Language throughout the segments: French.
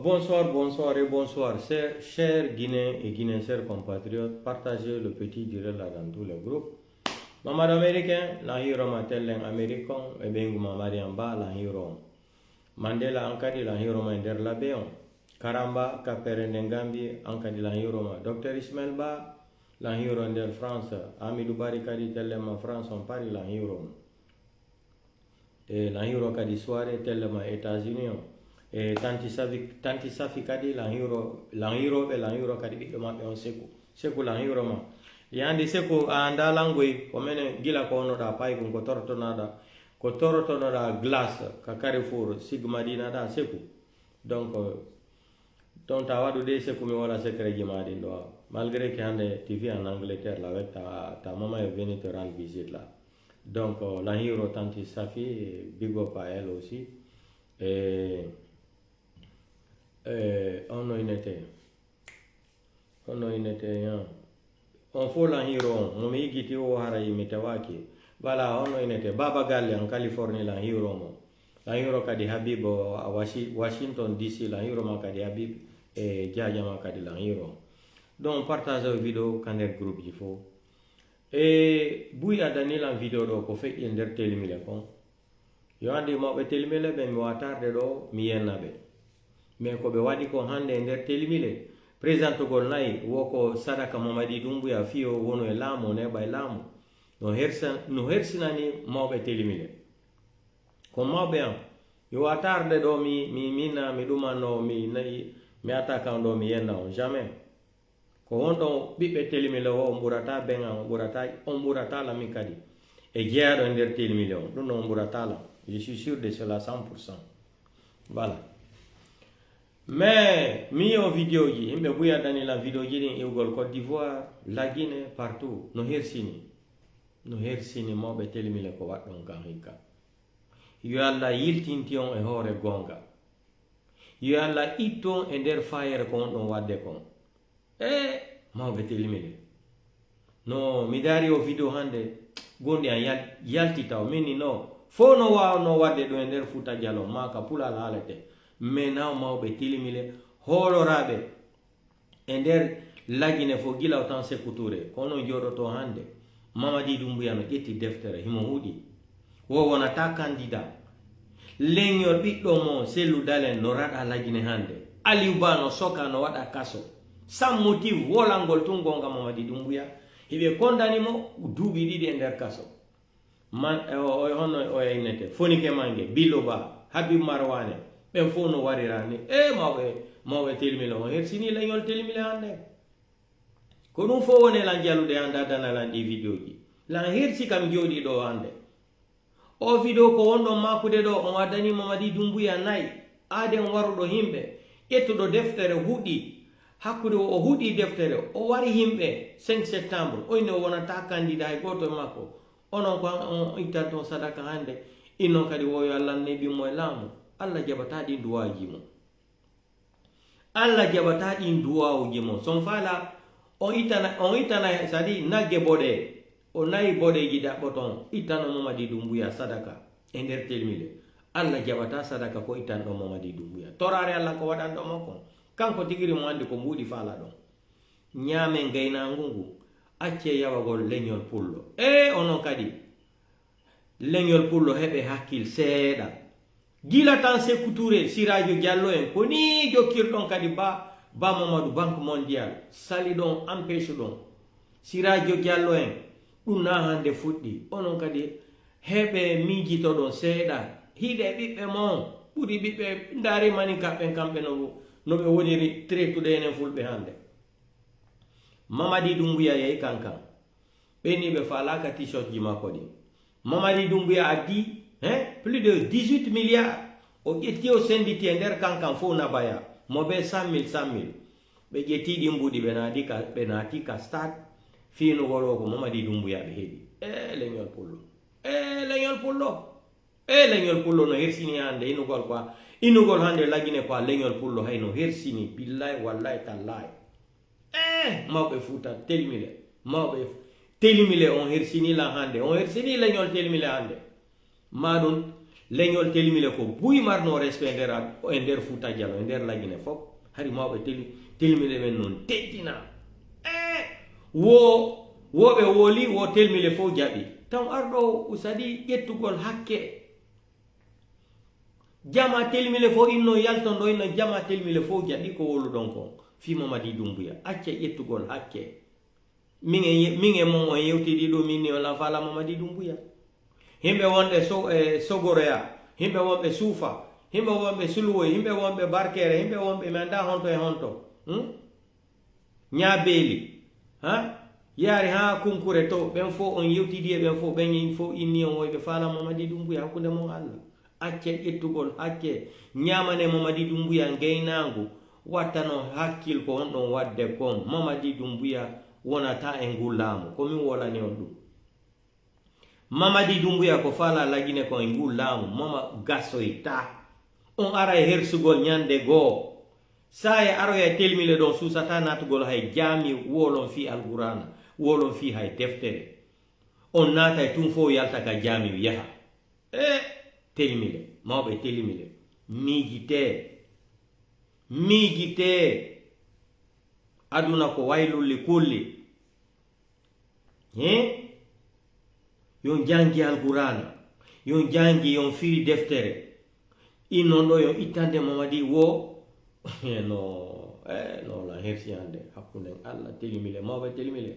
Bonsoir, bonsoir et bonsoir, chers Guinéens et Guinéens, chers compatriotes. Partagez le petit direct là dans tous les groupes. Mamad américain, la hiro matellen américain, et bien mamadi amba la hiro. Mandela ankadi la hiro ma der la beon. Karamba kapere ngambi ankadi la hiro ma. Dr Ismail Ba la hiro der France. Amidou Bari kadi tellema France on pari la hiro. E la hiro kadi soirée tellema États-Unis. E tanti safi kadi la hiro be la hiro kadi be mabbe on seku la hiro ma yandi seku anda langoi ko mene gila ko no da pay ko torto nada glace ka Carrefour sigma dina da seku donc ton ta wadu de seku mi wala secret jimadi do malgré que hande TV en Angleterre la avec ta maman est venue te rendre visite là donc la hiro tanti safi big up à elle aussi et on faut la hiro on me giti o hara yimitawaki bala on inete baba galle en Californie la hiro kadi Habib a Washington DC la hiro ma kadi Habib e jaja ma kadi la hiro donc partage vidéo kander groupe il faut e buya danila video do ko fe ender telimile kon yo andi mo be telimile be mi watarde do mi yennabe mais ko be wadi ko hande nder telimile président gol nay woko sadaka Mamadi Doumbouya fiyo wono e laamu ne bay laamu no hersinani mawɓe telimile ko mawɓe am yo atarde ɗo mi ɗumanno mi attaquant ɗo mi yenna on jamais ko wonɗon ɓiɓɓe telimile o on ɓurata ɓenga on ɓurata lami kadi e jeeyaɗo e nder telimile on ɗum ɗo on ɓurata lam je suis sûr de cela 100%. Voilà. Mais mi o vidéo ji himɓe buya dani la vidéo ji ɗin iwgol Côte d'Ivoire la Guinée partout no hersini mawɓe telimile ko waɗɗon kan hikka yo Allah yiltinti on e hoore gonga yo Allah itton e nder fayere ko on ɗon wadde kon mawɓe telimile no mi daari o vidéo hande gondi an yaltitaw minni no fo no wawno wadde ɗo e nder Fouta Djallon maka pulal haalete mais naw mawɓe telimile hooloraɓe e nder lagine fo gila o tan Sékou Touré kono joɗoto hande Mamadi Doumbouya no ƴetti deftere himo huuɗi wo wonata candidat leñol ɓiɗɗo mo Sellou Dalen no raɗa lagine hande Aliou Ba no soka no waɗa kaso sans motive wolangol tun gonga Mamadi Doumbouya hiɓe kondanimo duuɓi ɗiɗi e nder kaso hono o yaynete Fonike Mange Billo Ba Habib Marwane ɓen fof no warirani mawɓe telimile on hersini leñol telimile hande ko ɗum fof woni lan jalude hande adanalan ɗi vidéo ji lan hersi kam jooɗi ɗo hande o vidéo ko wonɗon makude ɗo on waddani Mamadi Doumbouya nayi aaden waruɗo himɓe ƴettuɗo deftere huuɗi hakkude o huuɗi deftere o wari himɓe 5 septembre oyne o wonata candidat e goto e makko onon ko on ittan ton sadaka hande innon kadi woyo Allah neɓimo e laamu Allah jabata ɗin duwaji mo Allah jabata ɗin duwawuji mo son fala on itana sadi nagge boɗe o nayi boɗeji ɗaɓɓoton ittano Mamadi Doumbouya sadaka e nder telimile Allah jabata sadaka ko ittanɗo Mamadi Doumbouya torare Allah ko waɗanɗo makko kanko tigiri mo andi ko mbuɗi fala ɗon ñaamen gaynagu ngu acce yawagol leñol pullo onon kadi leñol pullo heɓe hakkil seeɗa gila tan Sékou Touré Sirajo Diallo en ko ni jokkirɗon kadi ba Mamadou Banque Mondiale sali ɗon empêche ɗon Sirajo Diallo en ɗum na hande fuɗɗi onon kadi heɓe miijito ɗon seeɗa hiɗe ɓiɓɓe mon ɓuri ɓiɓɓe ndarimani kamɓe no ɓe woniri traitude enen fulɓe hande Mamadi Doumbouya yehi kankan ɓenniɓe falaka t-shirt ji makko ɗi Mamadi Doumbouya addi plus de 18 milliards o ƴetti o senditi e nder kankan fof nabaya mo ɓe 100 000 ɓe ƴetti ɗi mbuɗi ɓe naati ka stade fiinugol o ko Mamadi Doumbouya ɓe heeɓi leñol pullo no hersini hande inugol hande lagine ko leñol pullo hay no hersini billahi wallahi tallahi mawɓe Fouta telimile on hersini la hande on hersini leñol telimile hande maɗum leñol telimile ko buy marno respect nder Fouta Diallo nder lagine fof hari mawɓe telimile men noon teddina woɓe wooli wo telmile fof jaɓi tan arɗo sadi ƴettugol hakke jama telmile fof inno yalton ɗo inno jama telmile fof jaɓi ko woluɗon kon fi Mamadi Doumbouya acca ƴettugol hakke min e mon on yewtiɗi ɗo min ni wala fala Mamadi Doumbouya himɓe wonɓe Sogoroya himɓe wonɓe Suufa himɓe wonɓe Sulwoy himɓe wonɓe Barkere himɓe wonɓe mi anda honto e honto ñabeeli yaari ha Kunkure to ɓen fof on yewtidi e ɓen fof ɓen fof inni on woyɓe fala Mamadi Doumbouya hakkude mon Allah acce ƴettugol hakke ñamane Mamadi Doumbouya gaynagu wattano hakkil ko on ɗon wadde kon Mamadi Doumbouya wonata e ngu laamu komin wolani on ɗum Mamadi Doumbouya ko fala lagine ko e ngu laamu mama gasoyta on ara e hersugol ñande goo sa e aroya telmile ɗon susata natugol hay jaami wolon fi alqurana wolon fi hay deftere on naata e tun fof yalta ka jaami yaha telmile mawɓe telmile miijite aduna ko waylulli kulli yon jangi alqurana yon jangi yon firi deftere innon ɗo yon ittande Mamadi wo no la hersiyande hakkude Allah telmile mawɓe telmile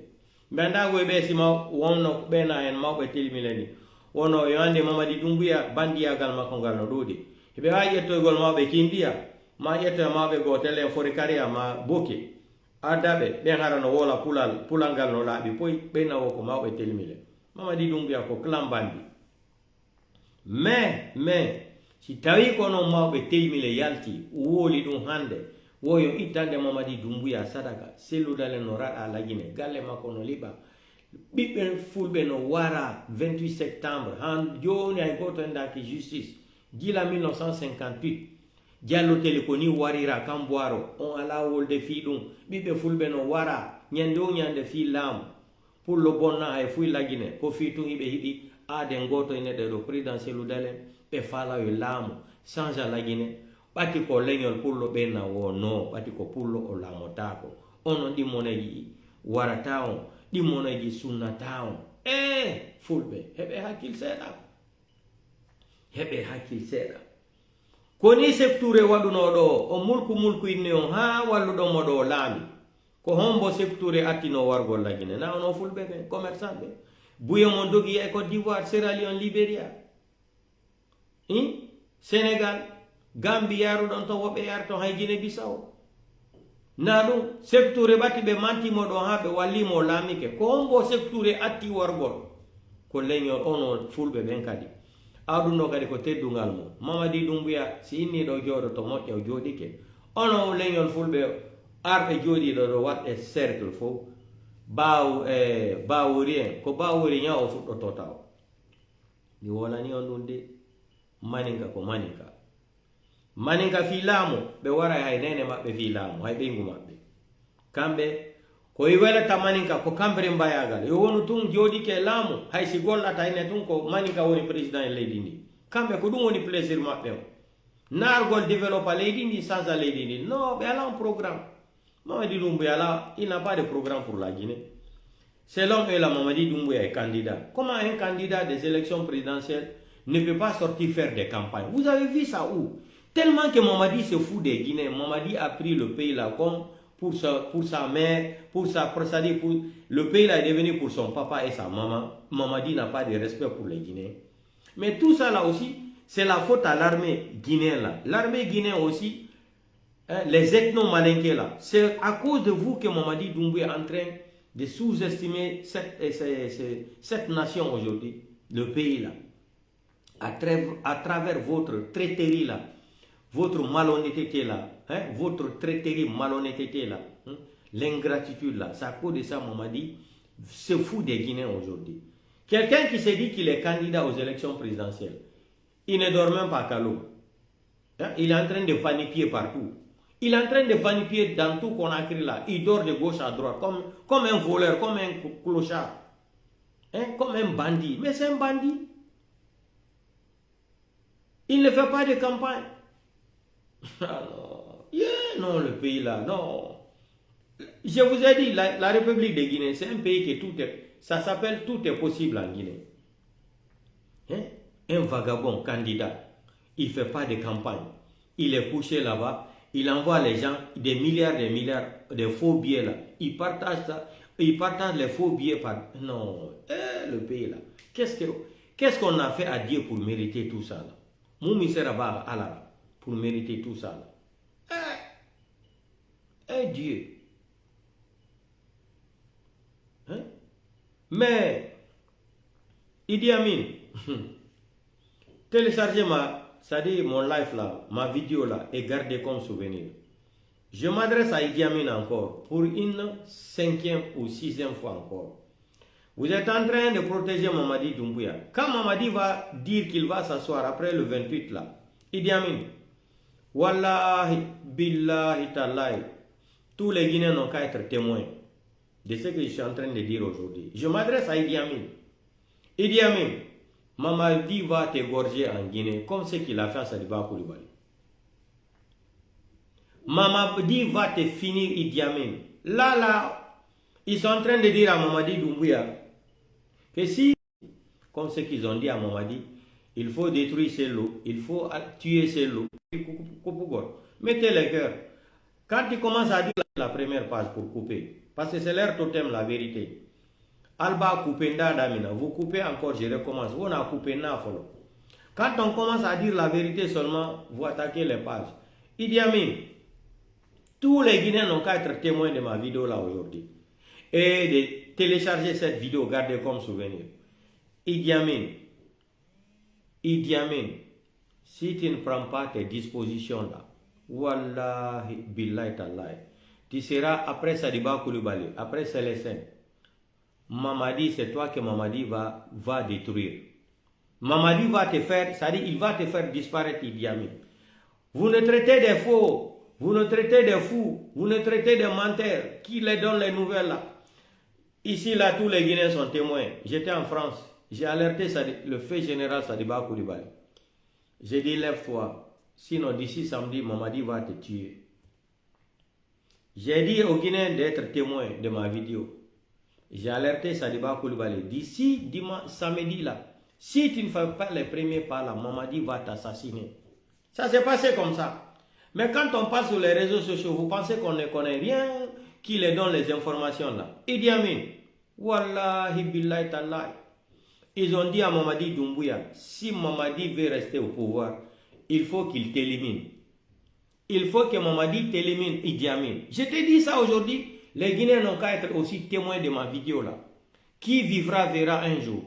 mbendagoye ɓe sima wonno ɓena hen mawɓe telmile ni wono yo ande Mamadi Doumbouya bandiyagal makko ngal no ɗuuɗi ɓe wawi ƴettoygol mawɓe kindiya ma ƴettoye mawɓe gotel en fori kariya ma boki addaɓe ɓen hara no wola pulal ngal no laaɓi poy ɓeynawo ko mawɓe telmile Mamadi Doumbouya ko clan bandi mais si tawi ko noon mawɓe telmile yalti wooli ɗum hande woyo ittande Mamadi Doumbouya sadaka selludale no raɗa lagine galle makko no liɓa ɓiɓɓe fulɓe no wara 28 septembre han joni hay goto endaki justice gila 1958 jalloteli ko ni warira Kamboiro on ala wolde fi ɗum ɓiɓɓe fulɓe no wara ñande o ñande fi laamu pour le bonna hay fuy lagine ko fi tun hiɓe hiɗi aade goto e neɗɗo ɗo président selludalen ɓe falayo laamu change lagine ɓati ko leñol pullo ɓenna wo no ɓati ko pullo o laamotako onon ɗi moneji warata on ɗi moneji sunnata on fulɓe heɓe hakkil seeɗa koni septure waɗunoɗo o mulku inni on ha walluɗomo ɗo laami ko hombo septure attino wargol lagine na ono fulɓe ɓe commerçant ɓe buye mon dogi e Côte d'Ivoire Sierra Leone Libéria Sénégal Gambie yaruɗon to woɓɓe yarto hay Guinée Bissau na ɗum septure ɓatti ɓe mantimo ɗo ha ɓe wallimo laamike ko hombo septure atti wargol ko leñol ono fulɓe ɓen kadi awɗumɗo kadi ko teddungal mo Mamadi Doumbouya si inni ɗo jooɗo to moƴƴa o jooɗike ono leñol fulɓe arɓe jooɗiɗo ɗo waɗɗe cercle fof bawori en ko bawori ña o fuɗɗoto taw mi wolani on ɗum de maninka ko maninka fi laamu ɓe wara hay nene maɓɓe fi laamu hay ɓeygu maɓɓe kamɓe ko welata maninka ko kamɓere mbayagal yo wonu tun jooɗike laamu hay si gollata ene tun ko maninka woni président e leydi ndi kamɓe ko ɗum woni plaisir maɓɓe o nargol développa leydi ndi change leydi ndi non ɓe ala un programme Mamadi Doumbouya il n'a pas de programme pour la Guinée. Selon eux, Mamadi Doumbouya est candidat. Comment un candidat des élections présidentielles ne peut pas sortir faire des campagnes? Vous avez vu ça où? Tellement que Mamadi se fout des Guinéens. Mamadi a pris le pays là comme pour sa mère, le pays là est devenu pour son papa et sa maman. Mamadi n'a pas de respect pour les Guinéens. Mais tout ça là aussi, c'est la faute à l'armée guinéenne là. L'armée guinéenne aussi, les ethno-malinqués là, c'est à cause de vous que Mamadi Doumbouya est en train de sous-estimer cette nation aujourd'hui, le pays là, à travers votre traîtrerie là, votre malhonnêteté là, votre traîtrerie, malhonnêteté là, l'ingratitude là, c'est à cause de ça Mamadi se fout des Guinéens aujourd'hui. Quelqu'un qui se dit qu'il est candidat aux élections présidentielles, il ne dort même pas à l'eau. Il est en train de vanifier partout. Il est en train de vanifier dans tout Conakry là. Il dort de gauche à droite comme un voleur, comme un clochard. Comme un bandit. Mais c'est un bandit. Il ne fait pas de campagne. Ah non, yeah, non, le pays là, non. Je vous ai dit, la République de Guinée, c'est un pays que tout est, ça s'appelle tout est possible en Guinée. Hein? Un vagabond candidat, il ne fait pas de campagne. Il est couché là-bas, il envoie les gens des milliards, de faux billets là. Il partage ça, il partage les faux billets par... Non, le pays là. Qu'est-ce qu'on a fait à Dieu pour mériter tout ça là? Moumi Seraba Allah, pour mériter tout ça là. Dieu. Hein? Mais, Idi Amin, téléchargez c'est-à-dire mon live là, ma vidéo là, et gardez comme souvenir. Je m'adresse à Idi Amin encore, pour une 5e ou 6e fois encore. Vous êtes en train de protéger Mamadi Doumbouya. Quand Mamadi va dire qu'il va s'asseoir après le 28 là, Idi Amin, Wallahi, Billahi, Tallahi, tous les Guinéens n'ont qu'à être témoins de ce que je suis en train de dire aujourd'hui. Je m'adresse à Idi Amin. Idi Amin, Mamadi va t'égorger en Guinée comme ce qu'il a fait à Sadiba Koulibaly. Mamadi va te finir, Idi Amin. Là, ils sont en train de dire à Mamadi Doumbouya que si, comme ce qu'ils ont dit à Mamadi, il faut détruire ces lots, il faut tuer ces lots. Mettez les cœurs. Quand tu commences à dire la première page pour couper, parce que c'est leur totem, la vérité. Alba coupé damina, vous coupez encore, je recommence. On a coupé na follow. Quand on commence à dire la vérité seulement, vous attaquez les pages. Idi Amin, tous les Guinéens n'ont qu'à être témoins de ma vidéo là aujourd'hui. Et de télécharger cette vidéo, gardez comme souvenir. Idi Amin, si tu ne prends pas tes dispositions là, Wallahi, billahi tallahi, tu seras après Sadiba Koulibaly, après Célestin. Mamadi, c'est toi que Mamadi va détruire. Mamadi va te faire, c'est-à-dire il va te faire disparaître Idi Amin. Vous ne traitez des faux, vous ne traitez des fous, vous ne traitez des menteurs qui les donnent les nouvelles là. Ici là, tous les Guinéens sont témoins. J'étais en France, j'ai alerté le fait général Sadiba Koulibaly. J'ai dit lève-toi, sinon d'ici samedi, Mamadi va te tuer. J'ai dit aux Guinéens d'être témoins de ma vidéo. J'ai alerté Sadiba Koulibaly. D'ici samedi là, si tu ne fais pas les premiers pas là, Mamadi va t'assassiner. Ça s'est passé comme ça. Mais quand on passe sur les réseaux sociaux, vous pensez qu'on ne connaît rien, qui les donne les informations là. Idi Amin, Wallahi billahi tallahi. Ils ont dit à Mamadi Doumbouya, si Mamadi veut rester au pouvoir, il faut qu'il t'élimine. Il faut que Mamadi t'élimine, Idi Amin. Je te dis ça aujourd'hui. Les Guinéens n'ont qu'à être aussi témoins de ma vidéo là. Qui vivra verra un jour.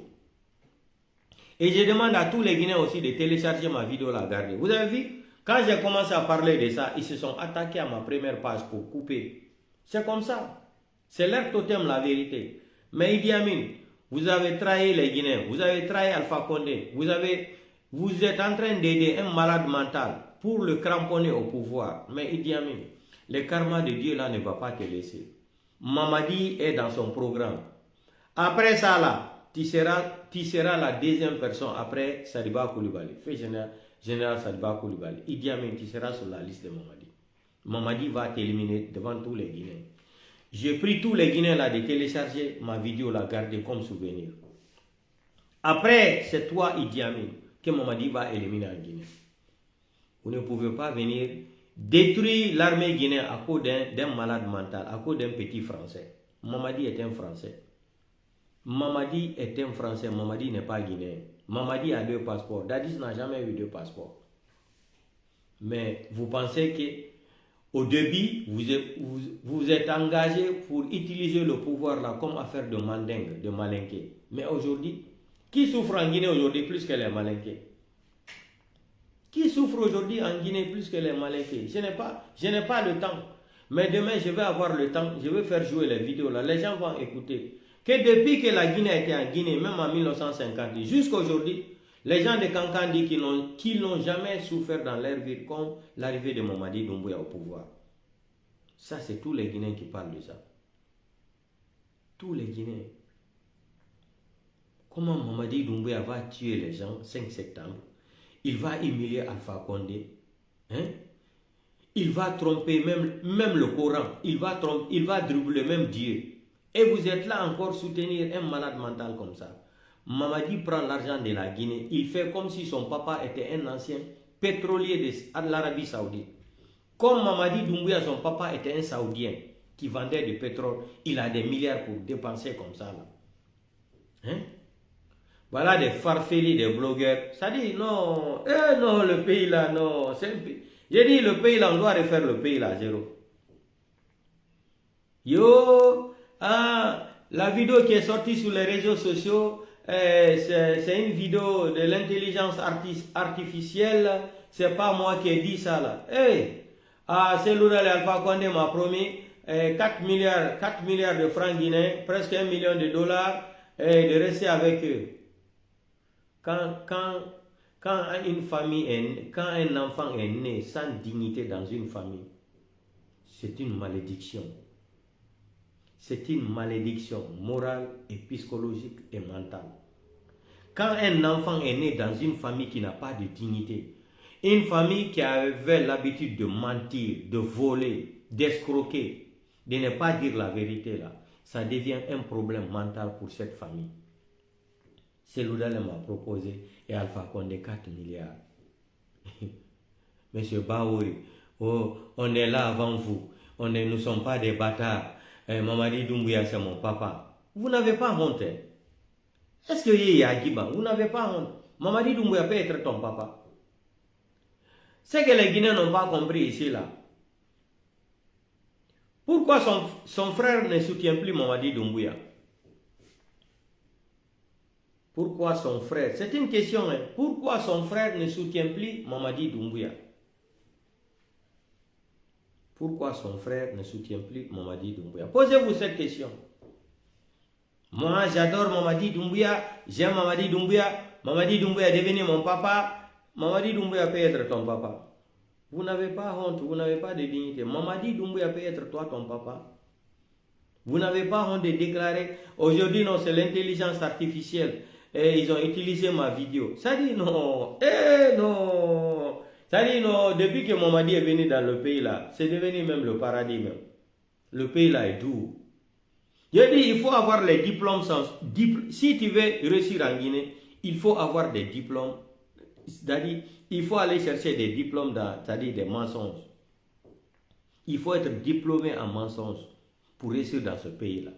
Et je demande à tous les Guinéens aussi de télécharger ma vidéo là, regardez. Vous avez vu, quand j'ai commencé à parler de ça, ils se sont attaqués à ma première page pour couper. C'est comme ça. C'est leur totem la vérité. Mais Idi Amin, vous avez trahi les Guinéens, vous avez trahi Alpha Condé, vous êtes en train d'aider un malade mental pour le cramponner au pouvoir. Mais Idi Amin, le karma de Dieu là ne va pas te laisser. Mamadi est dans son programme. Après ça là, tu seras la deuxième personne après Sadiba Koulibaly. Fait général Sadiba Koulibaly. Idi Amin, tu seras sur la liste de Mamadi. Mamadi va t'éliminer devant tous les Guinéens. J'ai pris tous les Guinéens là de télécharger ma vidéo là, garder comme souvenir. Après, c'est toi Idi Amin que Mamadi va éliminer en Guinée. Vous ne pouvez pas venir détruire l'armée guinéenne à cause d'un malade mental, à cause d'un petit Français. Mamadi est un Français. Mamadi est un Français, Mamadi n'est pas guinéen. Mamadi a 2 passeports. Dadis n'a jamais eu 2 passeports. Mais vous pensez que au début, vous êtes engagé pour utiliser le pouvoir là comme affaire de mandingue, de malinqué. Mais aujourd'hui, qui souffre en Guinée aujourd'hui plus que les malinqués? Qui souffre aujourd'hui en Guinée plus que les malinqués? Je n'ai pas le temps. Mais demain, je vais avoir le temps. Je vais faire jouer les vidéos là. Les gens vont écouter. Que depuis que la Guinée était en Guinée, même en 1950, jusqu'à aujourd'hui, les gens de Kankan disent qu'ils n'ont jamais souffert dans leur vie comme l'arrivée de Mamadi Doumbouya au pouvoir. Ça, c'est tous les Guinéens qui parlent de ça. Tous les Guinéens. Comment Mamadi Doumbouya va tuer les gens 5 septembre? il va humilier Alpha Condé. Hein? Il va tromper même le Coran. Il va dribbler même Dieu. Et vous êtes là encore soutenir un malade mental comme ça. Mamadi prend l'argent de la Guinée. Il fait comme si son papa était un ancien pétrolier de l'Arabie Saoudite. Comme Mamadi Doumbouya, son papa était un Saoudien qui vendait du pétrole. Il a des milliards pour dépenser comme ça. Là. Hein? Voilà des farfelis, des blogueurs. Ça dit, non, non, le pays là, non. J'ai dit, le pays là, on doit refaire le pays là, zéro. Yo, la vidéo qui est sortie sur les réseaux sociaux, c'est une vidéo de l'intelligence artificielle. C'est pas moi qui ai dit ça là. C'est Lourel Alpha Condé m'a promis 4 milliards de francs guinéens, presque 1 million de dollars, de rester avec eux. Quand une famille quand un enfant est né sans dignité dans une famille, c'est une malédiction. C'est une malédiction morale et psychologique et mentale. Quand un enfant est né dans une famille qui n'a pas de dignité, une famille qui avait l'habitude de mentir, de voler, d'escroquer, de ne pas dire la vérité là, ça devient un problème mental pour cette famille. Seloudal m'a proposé et Alpha Condé 4 milliards. Monsieur Baouri, oh, on est là avant vous. Nous ne sommes pas des bâtards. Mamadi Doumbouya, c'est mon papa. Vous n'avez pas honte. Est-ce que y a Giba? Vous n'avez pas honte. Mamadi Doumbouya peut être ton papa. C'est que les Guinéens n'ont pas compris ici là. Pourquoi son frère ne soutient plus Mamadi Doumbouya? Pourquoi son frère? C'est une question. Hein? Pourquoi son frère ne soutient plus Mamadi Doumbouya? Pourquoi son frère ne soutient plus Mamadi Doumbouya? Posez-vous cette question. Moi, j'adore Mamadi Doumbouya. J'aime Mamadi Doumbouya. Mamadi Doumbouya est devenu mon papa. Mamadi Doumbouya peut être ton papa. Vous n'avez pas honte, vous n'avez pas de dignité. Mamadi Doumbouya peut être toi ton papa. Vous n'avez pas honte de déclarer. Aujourd'hui, non, c'est l'intelligence artificielle. Et ils ont utilisé ma vidéo. Ça dit non. Non. Ça dit non. Depuis que Mamadi est venu dans le pays là, c'est devenu même le paradis même. Le pays là est doux. Je dis, il faut avoir les diplômes. Si tu veux réussir en Guinée, il faut avoir des diplômes. C'est-à-dire, il faut aller chercher des diplômes, c'est-à-dire des mensonges. Il faut être diplômé en mensonges pour réussir dans ce pays-là.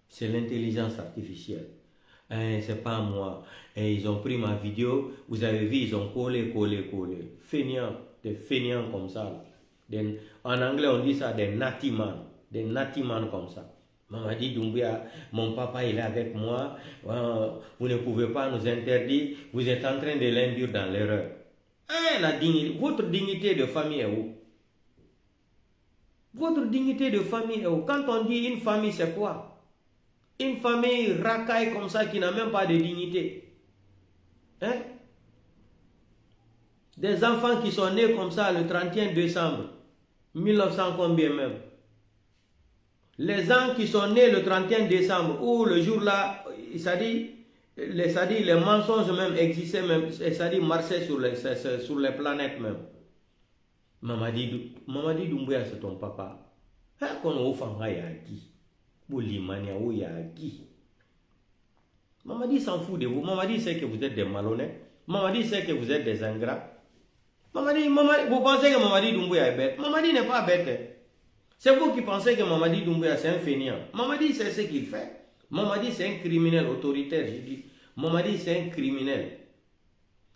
C'est l'intelligence artificielle. C'est pas moi. Ils ont pris ma vidéo, vous avez vu, ils ont collé. Fainéants, des fainéants comme ça. En anglais, on dit ça des natiman comme ça. Mamadi Doumbouya, mon papa il est avec moi, vous ne pouvez pas nous interdire, vous êtes en train de l'induire dans l'erreur. Votre dignité de famille est où? Votre dignité de famille est où? Quand on dit une famille, c'est quoi? Une famille racaille comme ça qui n'a même pas de dignité. Hein? Des enfants qui sont nés comme ça le 31 décembre 1900 combien même. Les gens qui sont nés le 31 décembre ou le jour là, les mensonges même existaient même, c'est-à-dire marchaient sur les planètes même. Mamadi Doumbouya c'est ton papa. Mamadi s'en fout de vous. Mamadi sait que vous êtes des malhonnêtes. Mamadi sait que vous êtes des ingrats. Vous pensez que Mamadi Doumbouya est bête? Mamadi n'est pas bête. C'est vous qui pensez que Mamadi Doumbouya c'est un fainéant. Mamadi sait ce qu'il fait. Mamadi c'est un criminel autoritaire, je dis. Mamadi c'est un criminel.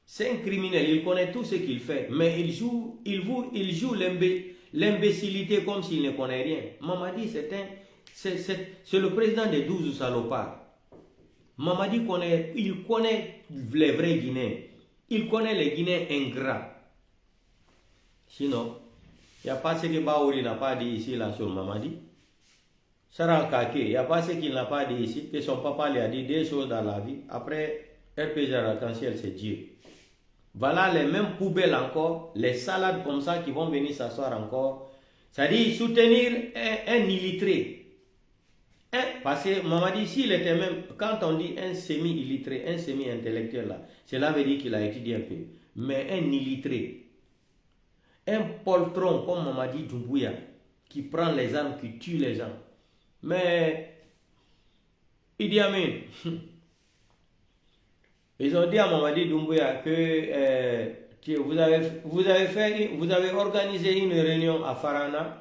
C'est un criminel, il connaît tout ce qu'il fait. Mais il joue l'imbécilité comme s'il ne connaît rien. Mamadi c'est le président des 12 salopards. Mamadi connaît les vrais Guinéens. Il connaît les Guinéens ingrats. Sinon, il n'y a pas ce que Baouri n'a pas dit ici là sur Mamadi. Sarah Kake, il n'y a pas ce qu'il n'a pas dit ici, que son papa lui a dit des choses dans la vie. Après, RPG Arc-en-Ciel, c'est Dieu. Voilà les mêmes poubelles encore, les salades comme ça qui vont venir s'asseoir encore. C'est-à-dire soutenir un illettré. Parce que Mamadi, s'il était même, quand on dit un semi-illettré, un semi-intellectuel là, cela veut dire qu'il a étudié un peu. Mais un illettré, un poltron comme Mamadi Doumbouya, qui prend les armes, qui tue les gens. Mais Idi Amin, ils ont dit à Mamadi Doumbouya que vous avez organisé une réunion à Farana.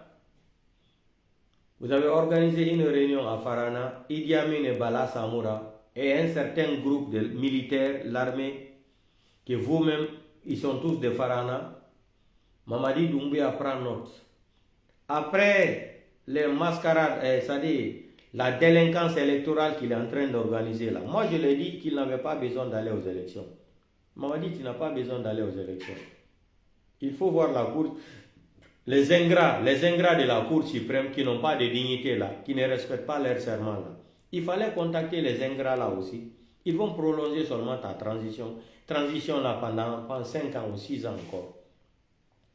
Vous avez organisé une réunion à Farana, Idi Amin et Bala Samoura et un certain groupe de militaires, l'armée, que vous-même, ils sont tous de Farana. Mamadi Doumbouya prend note. Après les mascarades, c'est-à-dire la délinquance électorale qu'il est en train d'organiser là, moi je lui ai dit qu'il n'avait pas besoin d'aller aux élections. Mamadi, tu n'as pas besoin d'aller aux élections. Il faut voir la Cour. Les ingrats de la Cour suprême qui n'ont pas de dignité là, qui ne respectent pas leur serment là. Il fallait contacter les ingrats là aussi. Ils vont prolonger seulement ta transition là pendant 5 ans ou 6 ans encore.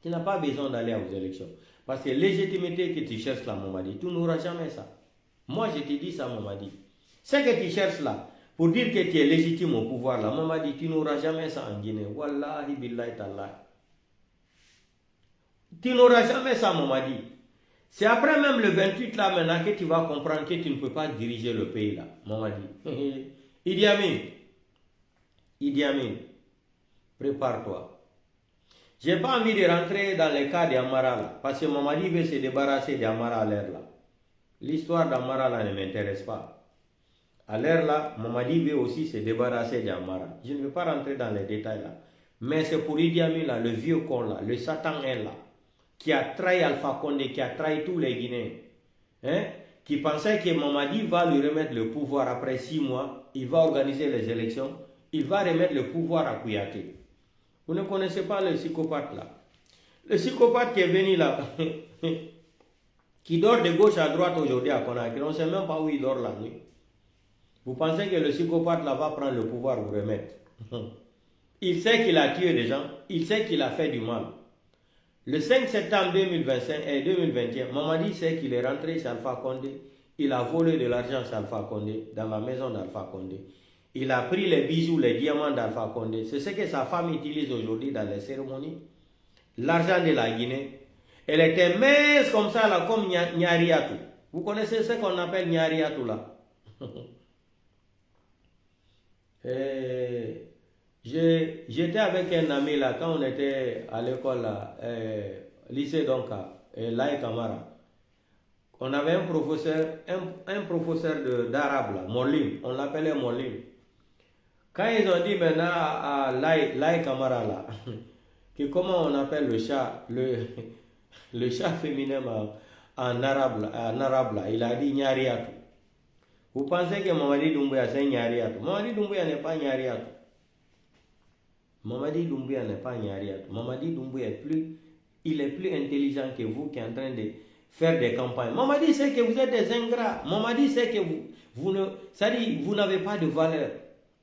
Tu n'as pas besoin d'aller aux élections. Parce que légitimité que tu cherches là, Mamadi, tu n'auras jamais ça. Moi je te dis ça, Mamadi. Ce que tu cherches là, pour dire que tu es légitime au pouvoir là, Mamadi, tu n'auras jamais ça en Guinée. Wallahi billahi ta'ala. Tu n'auras jamais ça, Mamadi. C'est après même le 28 là maintenant que tu vas comprendre que tu ne peux pas diriger le pays là, Mamadi. Idi Amin, prépare-toi. Je n'ai pas envie de rentrer dans les cas d'Amara là, parce que Mamadi veut se débarrasser d'Amara à l'air là. L'histoire d'Amara là ne m'intéresse pas. À l'air là, Mamadi veut aussi se débarrasser d'Amara. Je ne vais pas rentrer dans les détails là. Mais c'est pour Idi Amin là, le vieux con là, le Satan est là, qui a trahi Alpha Condé, qui a trahi tous les Guinéens, hein, qui pensait que Mamadi va lui remettre le pouvoir après 6 mois, il va organiser les élections, il va remettre le pouvoir à Kouyaté. Vous ne connaissez pas le psychopathe là. Le psychopathe qui est venu là, qui dort de gauche à droite aujourd'hui à Conakry, on ne sait même pas où il dort la nuit. Vous pensez que le psychopathe là va prendre le pouvoir vous remettre? Il sait qu'il a tué des gens, il sait qu'il a fait du mal. Le 5 septembre 2025 et 2021, Mamadi sait qu'il est rentré chez Alpha Condé, il a volé de l'argent chez Alpha Condé, dans la maison d'Alpha Condé. Il a pris les bijoux, les diamants d'Alpha Condé. C'est ce que sa femme utilise aujourd'hui dans les cérémonies. L'argent de la Guinée. Elle était mince comme ça, là, comme Nyariatou. Vous connaissez ce qu'on appelle Nyariatou là? J'étais avec un ami là, quand on était à l'école là, lycée Donka, Laï Kamara. On avait un professeur d'arabe là, Molim, on l'appelait Molim. Quand ils ont dit maintenant à Laï Kamara là, que comment on appelle le chat, le chat féminin en arabe là, il a dit Nyariatou. Vous pensez que Mamadi Doumbouya c'est Nyariatou? Mamadi Doumbouya n'est pas Nyariatou. Mamadi Doumbouya n'est pas Nyariatou. Mamadi Doumbouya il est plus intelligent que vous qui est en train de faire des campagnes. Mamadi sait que vous êtes des ingrats. Mamadi sait que vous n'avez pas de valeur.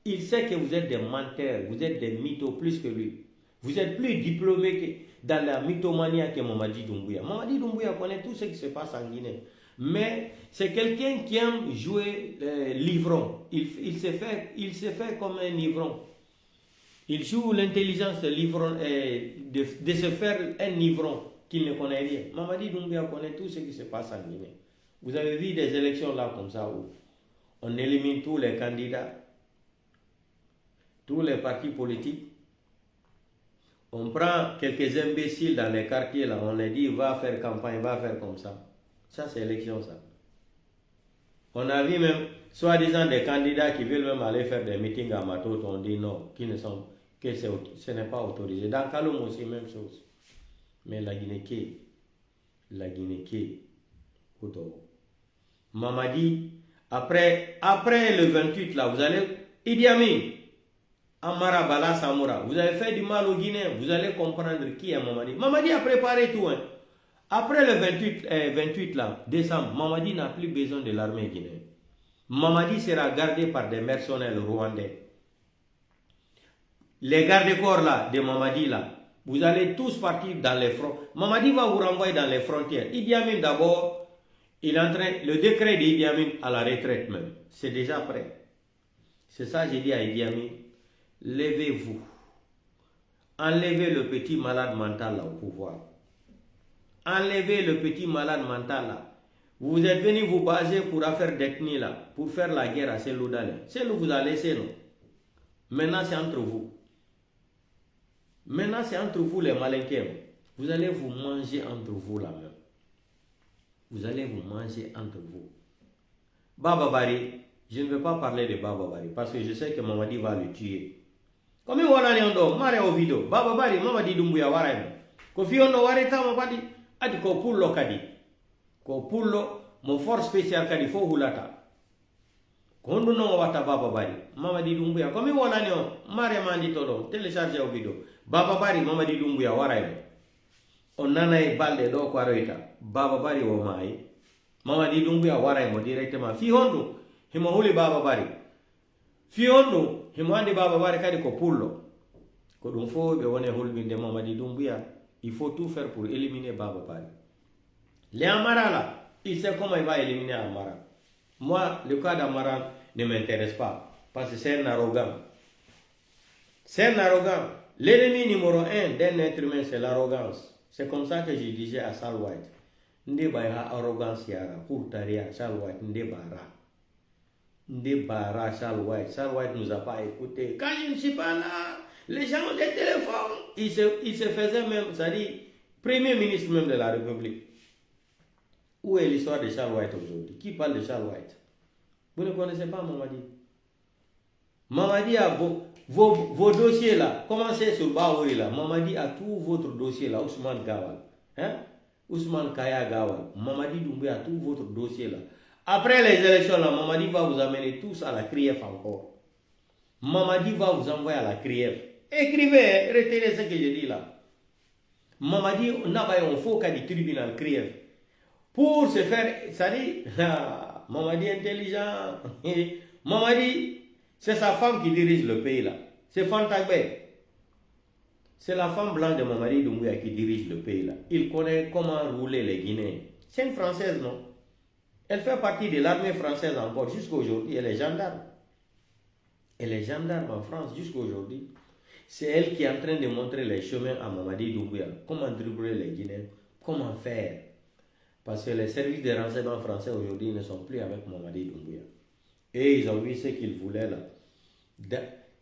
Il sait que vous êtes des menteurs, vous êtes des mythos plus que lui. Vous êtes plus diplômés que dans la mythomanie que Mamadi Doumbouya. Mamadi Doumbouya connaît tout ce qui se passe en Guinée. Mais c'est quelqu'un qui aime jouer livron. Il se fait comme un livron. Il joue l'intelligence de se faire un livron qu'il ne connaît rien. Mamadi Doumbouya connaît tout ce qui se passe en Guinée. Vous avez vu des élections là comme ça où on élimine tous les candidats, tous les partis politiques. On prend quelques imbéciles dans les quartiers là, on les dit va faire campagne, va faire comme ça. Ça c'est élection ça. On a vu même soi-disant des candidats qui veulent même aller faire des meetings à Matot, on dit non, que ce n'est pas autorisé. Dans Kaloum aussi même chose. Mais la Guinée qui Mamadi, après le 28 là, vous allez Idi Amin, Amara Bala Samoura, vous avez fait du mal aux Guinéens, vous allez comprendre qui est Mamadi. Mamadi a préparé tout. Hein. Après le 28 là, décembre, Mamadi n'a plus besoin de l'armée guinéenne. Mamadi sera gardé par des mercenaires rwandais. Les gardes-corps là, de Mamadi là, vous allez tous partir dans les fronts. Mamadi va vous renvoyer dans les frontières. Idi Amin d'abord, il est en train, le décret d'Idi Amin à la retraite même, c'est déjà prêt. C'est ça j'ai dit à Idi Amin, levez-vous. Enlevez le petit malade mental là au pouvoir. Enlevez le petit malade mental là. Vous êtes venu vous baser pour affaire d'ethnie là, pour faire la guerre à Cellou Dalein. Cellou vous a laissé, non? Maintenant c'est entre vous. Maintenant c'est entre vous les malinquins. Vous allez vous manger entre vous là même. Vous allez vous manger entre vous. Baba Bari, je ne veux pas parler de Baba Bari parce que je sais que Mamadi va le tuer. Comme il y a un mare au vidéo, Baba Bari, Mamadi Dumbuya Waraim. Kofi on ware tama padi, adi ko pullo kadi. Ko pullo, mon force spécial kadi fo hulata. Kondo no wata Baba Bari, Mamadi Dumbuya. Comme il y a un mare mandi todo, téléchargez au vidéo. Baba Bari, Mamadi Dumbuya Waraim. On nana e balde do ko aroita. Baba Bari o mai. Mamadi Dumbuya Waraim directement. Fi hondo, himo huli Baba Bari. Fi hondo, himo andi Baba Bari kadi ko pullo. Ko dum fo be wone hulbinde Mamadi Dumbuya. Il faut tout faire pour éliminer Baba Bari. Les Amara là, il sait comment il va éliminer Amara. Moi, le cas d'Amara ne m'intéresse pas. Parce que c'est un arrogant. C'est un arrogant. L'ennemi numéro un d'un être humain, c'est l'arrogance. C'est comme ça que je disais à Sal White. Nde baya arrogance yara. Pour taria, Sal White, nde bara. Nde bara, Sal White. Sal White nous a pas écouté. Quand je ne suis pas là, les gens ont des téléphones. Il se faisait même, c'est-à-dire, premier ministre même de la République. Où est l'histoire de Charles White aujourd'hui? Qui parle de Charles White? Vous ne connaissez pas Mamadi? Mamadi a vos dossiers là. Commencez sur Baouri là. Mamadi a tout votre dossier là. Ousmane Gawal. Hein? Ousmane Kaya Gawal. Mamadi Doumbouya a tout votre dossier là. Après les élections là, Mamadi va vous amener tous à la CRIEF encore. Mamadi va vous envoyer à la CRIEF. Écrivez, retenez ce que je dis là. Mamadi n'a pas un faux cas du tribunal CRIEF. Pour se faire, ça dit, Mamadi intelligent. Mamadi, c'est sa femme qui dirige le pays là. C'est Fantagbe. C'est la femme blanche de Mamadi Doumbouya qui dirige le pays là. Il connaît comment rouler les Guinéens. C'est une Française, non? Elle fait partie de l'armée française encore jusqu'à aujourd'hui. Elle est gendarme. Elle est gendarme en France jusqu'à aujourd'hui. C'est elle qui est en train de montrer les chemins à Mamadi Doumbouya. Comment dribbler les Guinéens. Comment faire. Parce que les services de renseignement français aujourd'hui ne sont plus avec Mamadi Doumbouya. Et ils ont vu ce qu'ils voulaient là.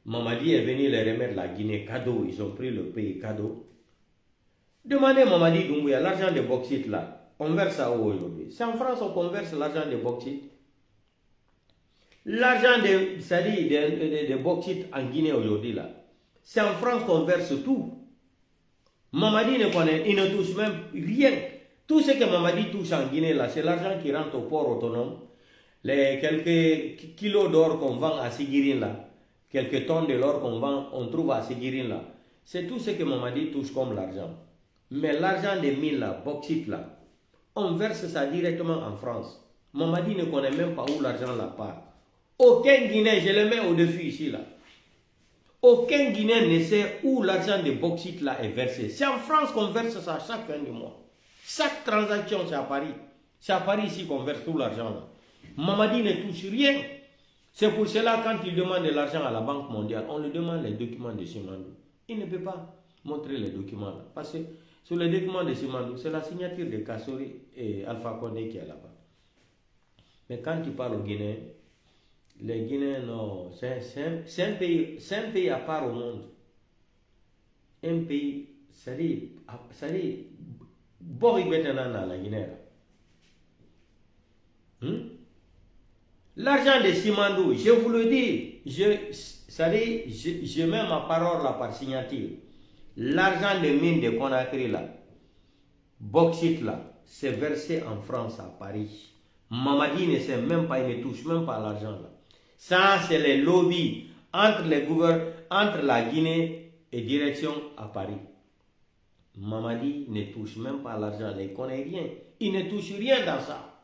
Mamadi est venu les remettre la Guinée cadeau. Ils ont pris le pays cadeau. Demandez Mamadi Doumbouya, l'argent de bauxite là. On verse ça où aujourd'hui? C'est en France qu'on verse l'argent de bauxite. L'argent de bauxite en Guinée aujourd'hui là. C'est en France qu'on verse tout. Mamadi ne connaît, il ne touche même rien. Tout ce que Mamadi touche en Guinée, là, c'est l'argent qui rentre au port autonome. Les quelques kilos d'or qu'on vend à Sigirine, là, quelques tonnes de l'or qu'on vend, on trouve à Sigirine, là. C'est tout ce que Mamadi touche comme l'argent. Mais l'argent des mines, là, bauxite, là, on verse ça directement en France. Mamadi ne connaît même pas où l'argent là part. Aucun Guinéen, je le mets au-dessus ici, là. Aucun Guinéen ne sait où l'argent de bauxite, là, est versé. C'est en France qu'on verse ça chaque fin du mois. Chaque transaction, c'est à Paris. C'est à Paris ici qu'on verse tout l'argent là. Mamadi ne touche rien. C'est pour cela, quand il demande de l'argent à la Banque mondiale, on lui demande les documents de Simandou. Il ne peut pas montrer les documents là. Parce que sur les documents de Simandou, c'est la signature de Kassori et Alpha Condé qui est là-bas. Mais quand tu parles aux Guinéens, les Guinéens, non, c'est un pays à part au monde. Un pays, c'est-à-dire, la Guinée. L'argent de Simandou, je vous le dis, je mets ma parole là par signature. L'argent de mine de Conakry là, bauxite là, c'est versé en France à Paris. Mamadi ne sait même pas, il ne touche même pas l'argent là. Ça, c'est les lobbies entre les gouvernements, entre la Guinée et direction à Paris. Mamadi ne touche même pas l'argent, il ne connaît rien. Il ne touche rien dans ça.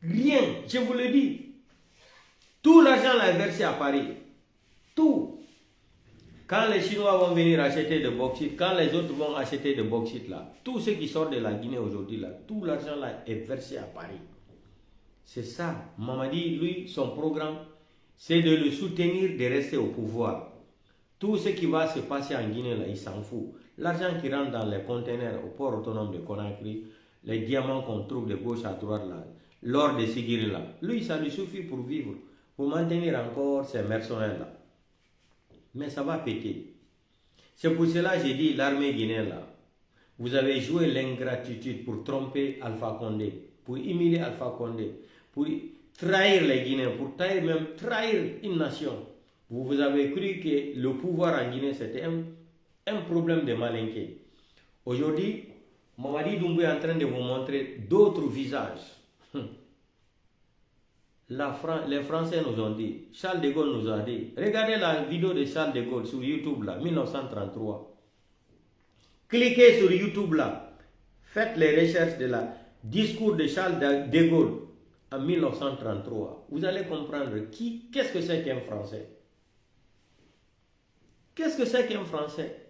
Rien, je vous le dis. Tout l'argent là est versé à Paris. Tout. Quand les Chinois vont venir acheter de bauxite, quand les autres vont acheter de bauxite là, tout ce qui sort de la Guinée aujourd'hui là, tout l'argent là est versé à Paris. C'est ça. Mamadi, lui, son programme, c'est de le soutenir, de rester au pouvoir. Tout ce qui va se passer en Guinée, là, il s'en fout. L'argent qui rentre dans les conteneurs au port autonome de Conakry, les diamants qu'on trouve de gauche à droite, là, l'or de Sigiri, là, lui, ça lui suffit pour vivre, pour maintenir encore ses mercenaires, là. Mais ça va péter. C'est pour cela que j'ai dit, l'armée guinéenne, là, vous avez joué l'ingratitude pour tromper Alpha Condé, pour humilier Alpha Condé, pour trahir les Guinéens, pour trahir une nation. Vous avez cru que le pouvoir en Guinée, c'était un problème de malinqué. Aujourd'hui, Mamadi Doumbouya est en train de vous montrer d'autres visages. Les Français nous ont dit, Charles de Gaulle nous a dit, regardez la vidéo de Charles de Gaulle sur YouTube, là, 1933. Cliquez sur YouTube, là, faites les recherches de la discours de Charles de Gaulle en 1933. Vous allez comprendre qu'est-ce que c'est qu'un Français. Qu'est-ce que c'est qu'un Français?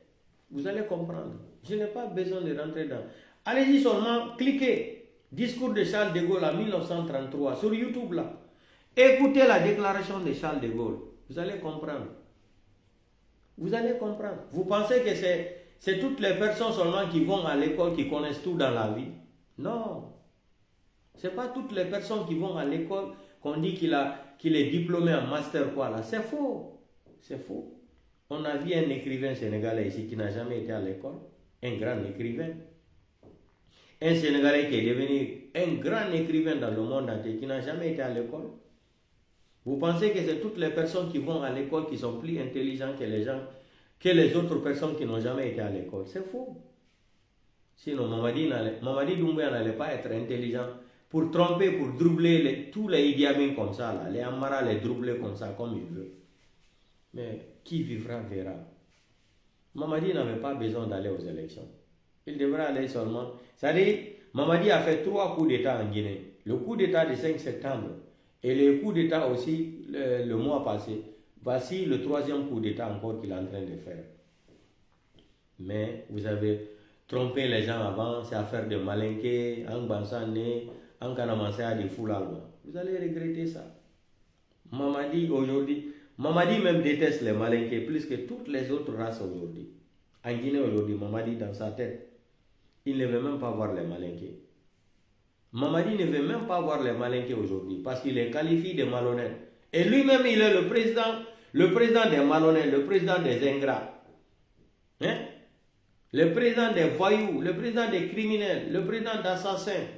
Vous allez comprendre. Je n'ai pas besoin de rentrer dans. Allez-y seulement, cliquez. Discours de Charles de Gaulle en 1933 sur YouTube là. Écoutez la déclaration de Charles de Gaulle. Vous allez comprendre. Vous allez comprendre. Vous pensez que c'est toutes les personnes seulement qui vont à l'école qui connaissent tout dans la vie? Non. Ce n'est pas toutes les personnes qui vont à l'école qu'on dit qu'il est diplômé en master quoi là. C'est faux. C'est faux. On a vu un écrivain sénégalais ici qui n'a jamais été à l'école, un grand écrivain. Un Sénégalais qui est devenu un grand écrivain dans le monde entier, qui n'a jamais été à l'école. Vous pensez que c'est toutes les personnes qui vont à l'école qui sont plus intelligentes que les autres personnes qui n'ont jamais été à l'école? C'est faux. Sinon, Mamadi Doumbouya n'allait pas être intelligent pour tromper, pour troubler tous les Idi Amin comme ça, là, les Amara, les troubler comme ça, comme il veut. Mais qui vivra verra. Mamadi n'avait pas besoin d'aller aux élections. Il devrait aller seulement. C'est-à-dire, Mamadi a fait 3 coups d'État en Guinée. Le coup d'État du 5 septembre et le coup d'État aussi le mois passé. Voici le 3e coup d'État encore qu'il est en train de faire. Mais vous avez trompé les gens avant, c'est affaire de malinqué, en bansané, en kanamansaya de foulalma. Vous allez regretter ça. Mamadi aujourd'hui. Mamadi même déteste les malinqués plus que toutes les autres races aujourd'hui. En Guinée aujourd'hui, Mamadi dans sa tête, il ne veut même pas voir les malinqués. Mamadi ne veut même pas voir les malinqués aujourd'hui parce qu'il est qualifié de malhonnête. Et lui-même, il est le président des malhonnêtes, le président des ingrats. Hein? Le président des voyous, le président des criminels, le président d'assassins,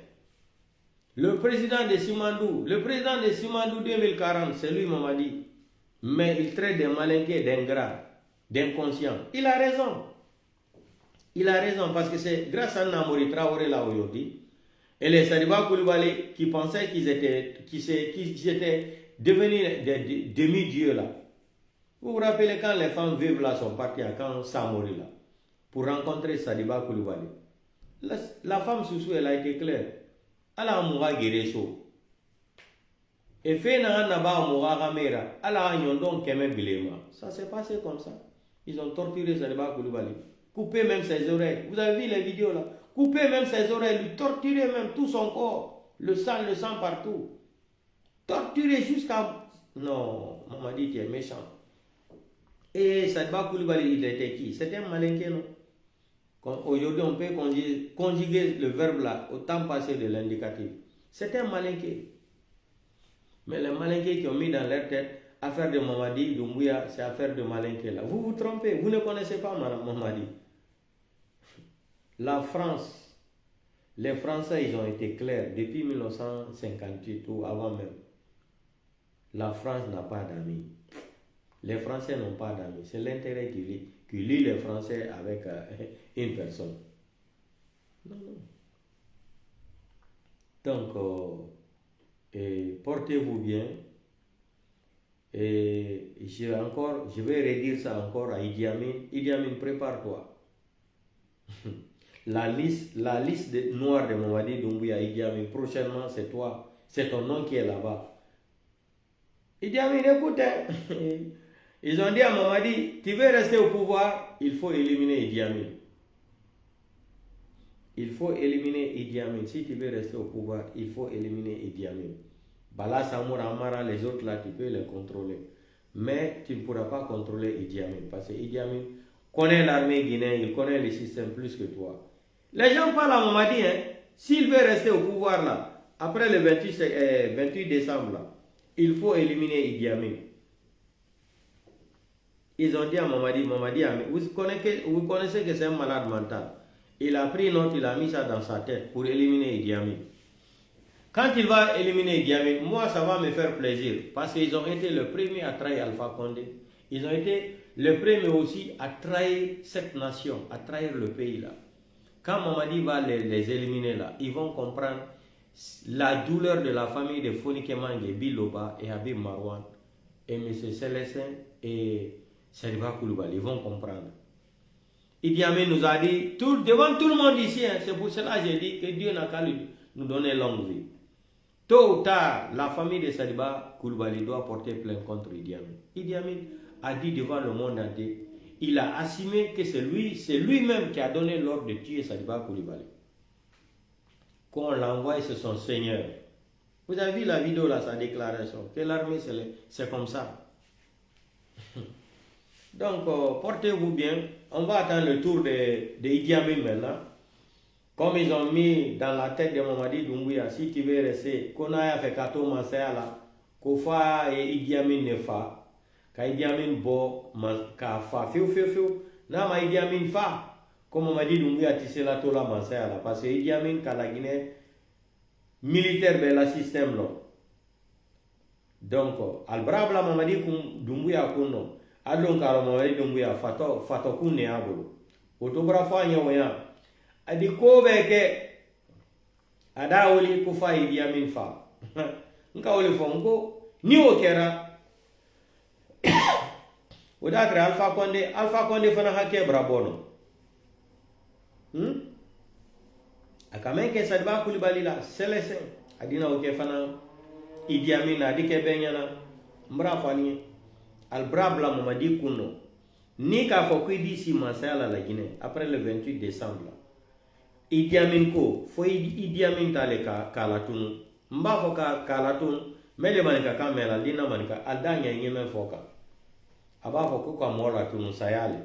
le président de Simandou, le président de Simandou 2040, c'est lui Mamadi. Mais il traite des malinqués d'ingrats, d'inconscients. Il a raison. Il a raison parce que c'est grâce à Namori Traoré là aujourd'hui et les Sadiba Koulibaly qui pensaient qu'ils étaient devenus des demi-dieux là. Vous vous rappelez quand les femmes vives là sont parties à Camp Samori là pour rencontrer Sadiba Koulibaly. La femme Soussou elle a été claire. Elle a mouru guéresso. Et fait naba moura ramera. Elle a yondon keme bilema. Ça s'est passé comme ça. Ils ont torturé Sadiba Koulibaly. Coupé même ses oreilles. Vous avez vu les vidéos là? Couper même ses oreilles, lui torturer même tout son corps. Le sang partout. Torturer jusqu'à... Non, Mamadi, tu es méchant. Et Sadiba Koulibaly, il était qui? C'était un malinqué, non? Aujourd'hui, on peut conjuguer le verbe là au temps passé de l'indicatif. C'était un malinqué. Mais les malinqués qui ont mis dans leur tête affaire de Mamadi Doumbouya, c'est affaire de malinqué là. Vous vous trompez, vous ne connaissez pas Mamadi. La France, les Français, ils ont été clairs depuis 1958 ou avant même. La France n'a pas d'amis. Les Français n'ont pas d'amis. C'est l'intérêt qui lie les Français avec une personne. Non, non. Donc, portez-vous bien. Et je vais redire ça encore à Idi Amin. Idi Amin, prépare-toi. La liste noire de Mamadi Doumbouya, Idi Amin, prochainement c'est toi, c'est ton nom qui est là-bas. Idi Amin, écoute, ils ont dit à Mamadi, tu veux rester au pouvoir, il faut éliminer Idi Amin. Il faut éliminer Idi Amin. Si tu veux rester au pouvoir, il faut éliminer Idi Amin. Bala Samour Amara, les autres là, tu peux les contrôler. mais tu ne pourras pas contrôler Idi Amin. Parce que Idi Amin connaît l'armée guinéenne, il connaît le système plus que toi. Les gens parlent à Mamadi, hein, s'il veut rester au pouvoir là, après le 28 décembre, là, il faut éliminer Idi Amin. Ils ont dit à Mamadi, vous connaissez que c'est un malade mental. Il a pris note, il a mis ça dans sa tête pour éliminer Idi Amin. Quand il va éliminer Idi Amin, moi ça va me faire plaisir parce qu'ils ont été le premier à trahir Alpha Condé. Ils ont été le premier aussi à trahir cette nation, à trahir le pays là. Quand Mamadi va les éliminer là, ils vont comprendre la douleur de la famille de Fonike Mange, Biloba et Habib Marwan et M. Célestin et Sadiba Koulibaly. Ils vont comprendre. Idi Amin nous a dit, devant tout le monde ici, hein, c'est pour cela que j'ai dit que Dieu n'a qu'à nous donner longue vie. Tôt ou tard, la famille de Sadiba Koulibaly doit porter plainte contre Idi Amin. Idi Amin a dit devant le monde entier, il a assumé que c'est lui-même qui a donné l'ordre de tuer Sadiba Koulibaly. Quand on l'envoie, c'est son seigneur. Vous avez vu la vidéo là, sa déclaration, que l'armée c'est comme ça. Donc, portez-vous bien. On va attendre le tour de Idi Amin maintenant. Comme ils ont mis dans la tête de Mamadi Doumbouya, si tu veux rester, qu'on a fait Kato Mansaya là, qu'on fa et Idi Amin ne fa, ka Idi Amin bo, ka fa, fiu, na ma Idi Amin fa, comme Mamadi Doumbouya tissé la tola Mansaya là, parce que Idi Amin, ka la Guinée, militaire, ben la système là. Donc, al brabla Mamadi Doumbouya kuno, adlon karo Mamadi Doumbouya, fato kunne abolo. Autographa nyawoya. Adi ko beke ada woli ko fa Idi Amin fa nka woli fo nko ni o kera o da tra Alpha Condé fana hakke brabono akame ke Sadiba Koulibaly la selese adina o ke fana Idi Amin adi ke benyana mbra fani al brabla Mamadi kuno ni ka fo ko di si masala la Guinée après le 28 décembre. Idi Amin ko fo Idi Amin tale ka latunu mba fo ka latunu mele manika kamela lina manika adanya nyeme foka aba fo ko mo latunu sayale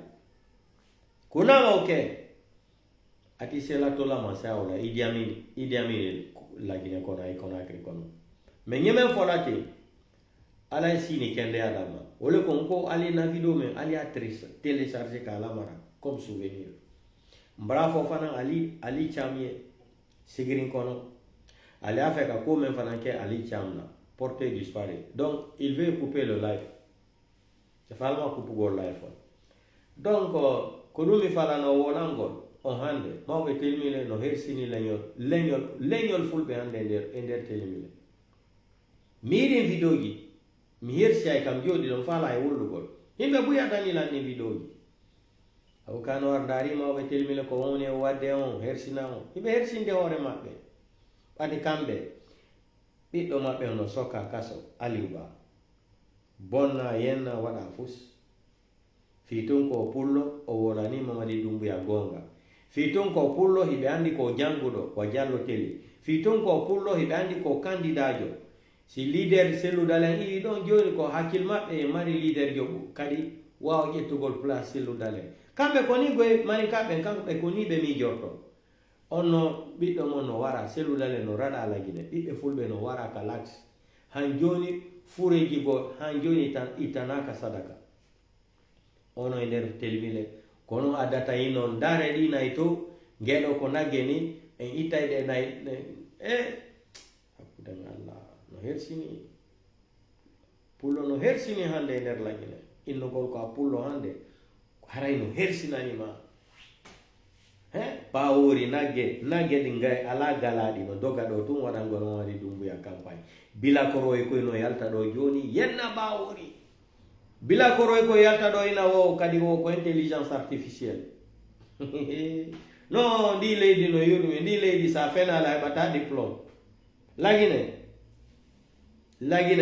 kuna oke ati sela tola masaya ola Idi Amin la Guinée kona kono me nyeme fo lati ala sini kende adama ole ko ali na video me ali a télécharger ka la mara comme souvenir. Bravo fana ali chamie sigirin kono ali a fait ka ko men fana ke ali chamna porté disparu donc il veut couper le live c'est vraiment couper le live donc ko dumi fala no wonangol on hande ma be telmile no hersini lenyol fulbe hande nder telmile miri video ji mi hersi ay kam jodi don fala e wollugol himbe buya tani lan ni video ji aw kano ardari ma be telmile ko woni wadde on hersina on ibe hersinde hore mabbe adi kambe biddo mabbe no soka kaso aliuba bonna yenna wada fus fitun ko pullo o wonani Mamadi Doumbouya gonga fitun ko pullo hibe andi ko jangudo ko jallo teli fitun ko pullo hibe andi ko candidajo si leader selu dalen i don joni ko hakil mabbe mari leader jobu kadi waaw yettugol place selu dalen kambe koni goy mani kambe kambe koni be mi jorto onno biddo mon no wara selulale no rada la Guinée bibbe fulbe no wara kalax han joni fureji go han joni tan itanaka sadaka ono e nder telmile kono adata inon dare di naito gedo ko nageni en itayde nay akudan Allah no hersini pullo no hersini hande nder la Guinée inno gol ko pullo hande harayno hersinani ma bawori nagge ɗi ngay ala galadi no doga ɗo tun waɗango no Mamadi Doumbouya campagne bila ko roy koy no yalta ɗo joni yenna bawori bila ko roy ko yalta ɗo ina wo kadi wo ko intelligence artificielle no ndi leydi no yurmi ndi leydi sa fenala heɓata diplôme lagine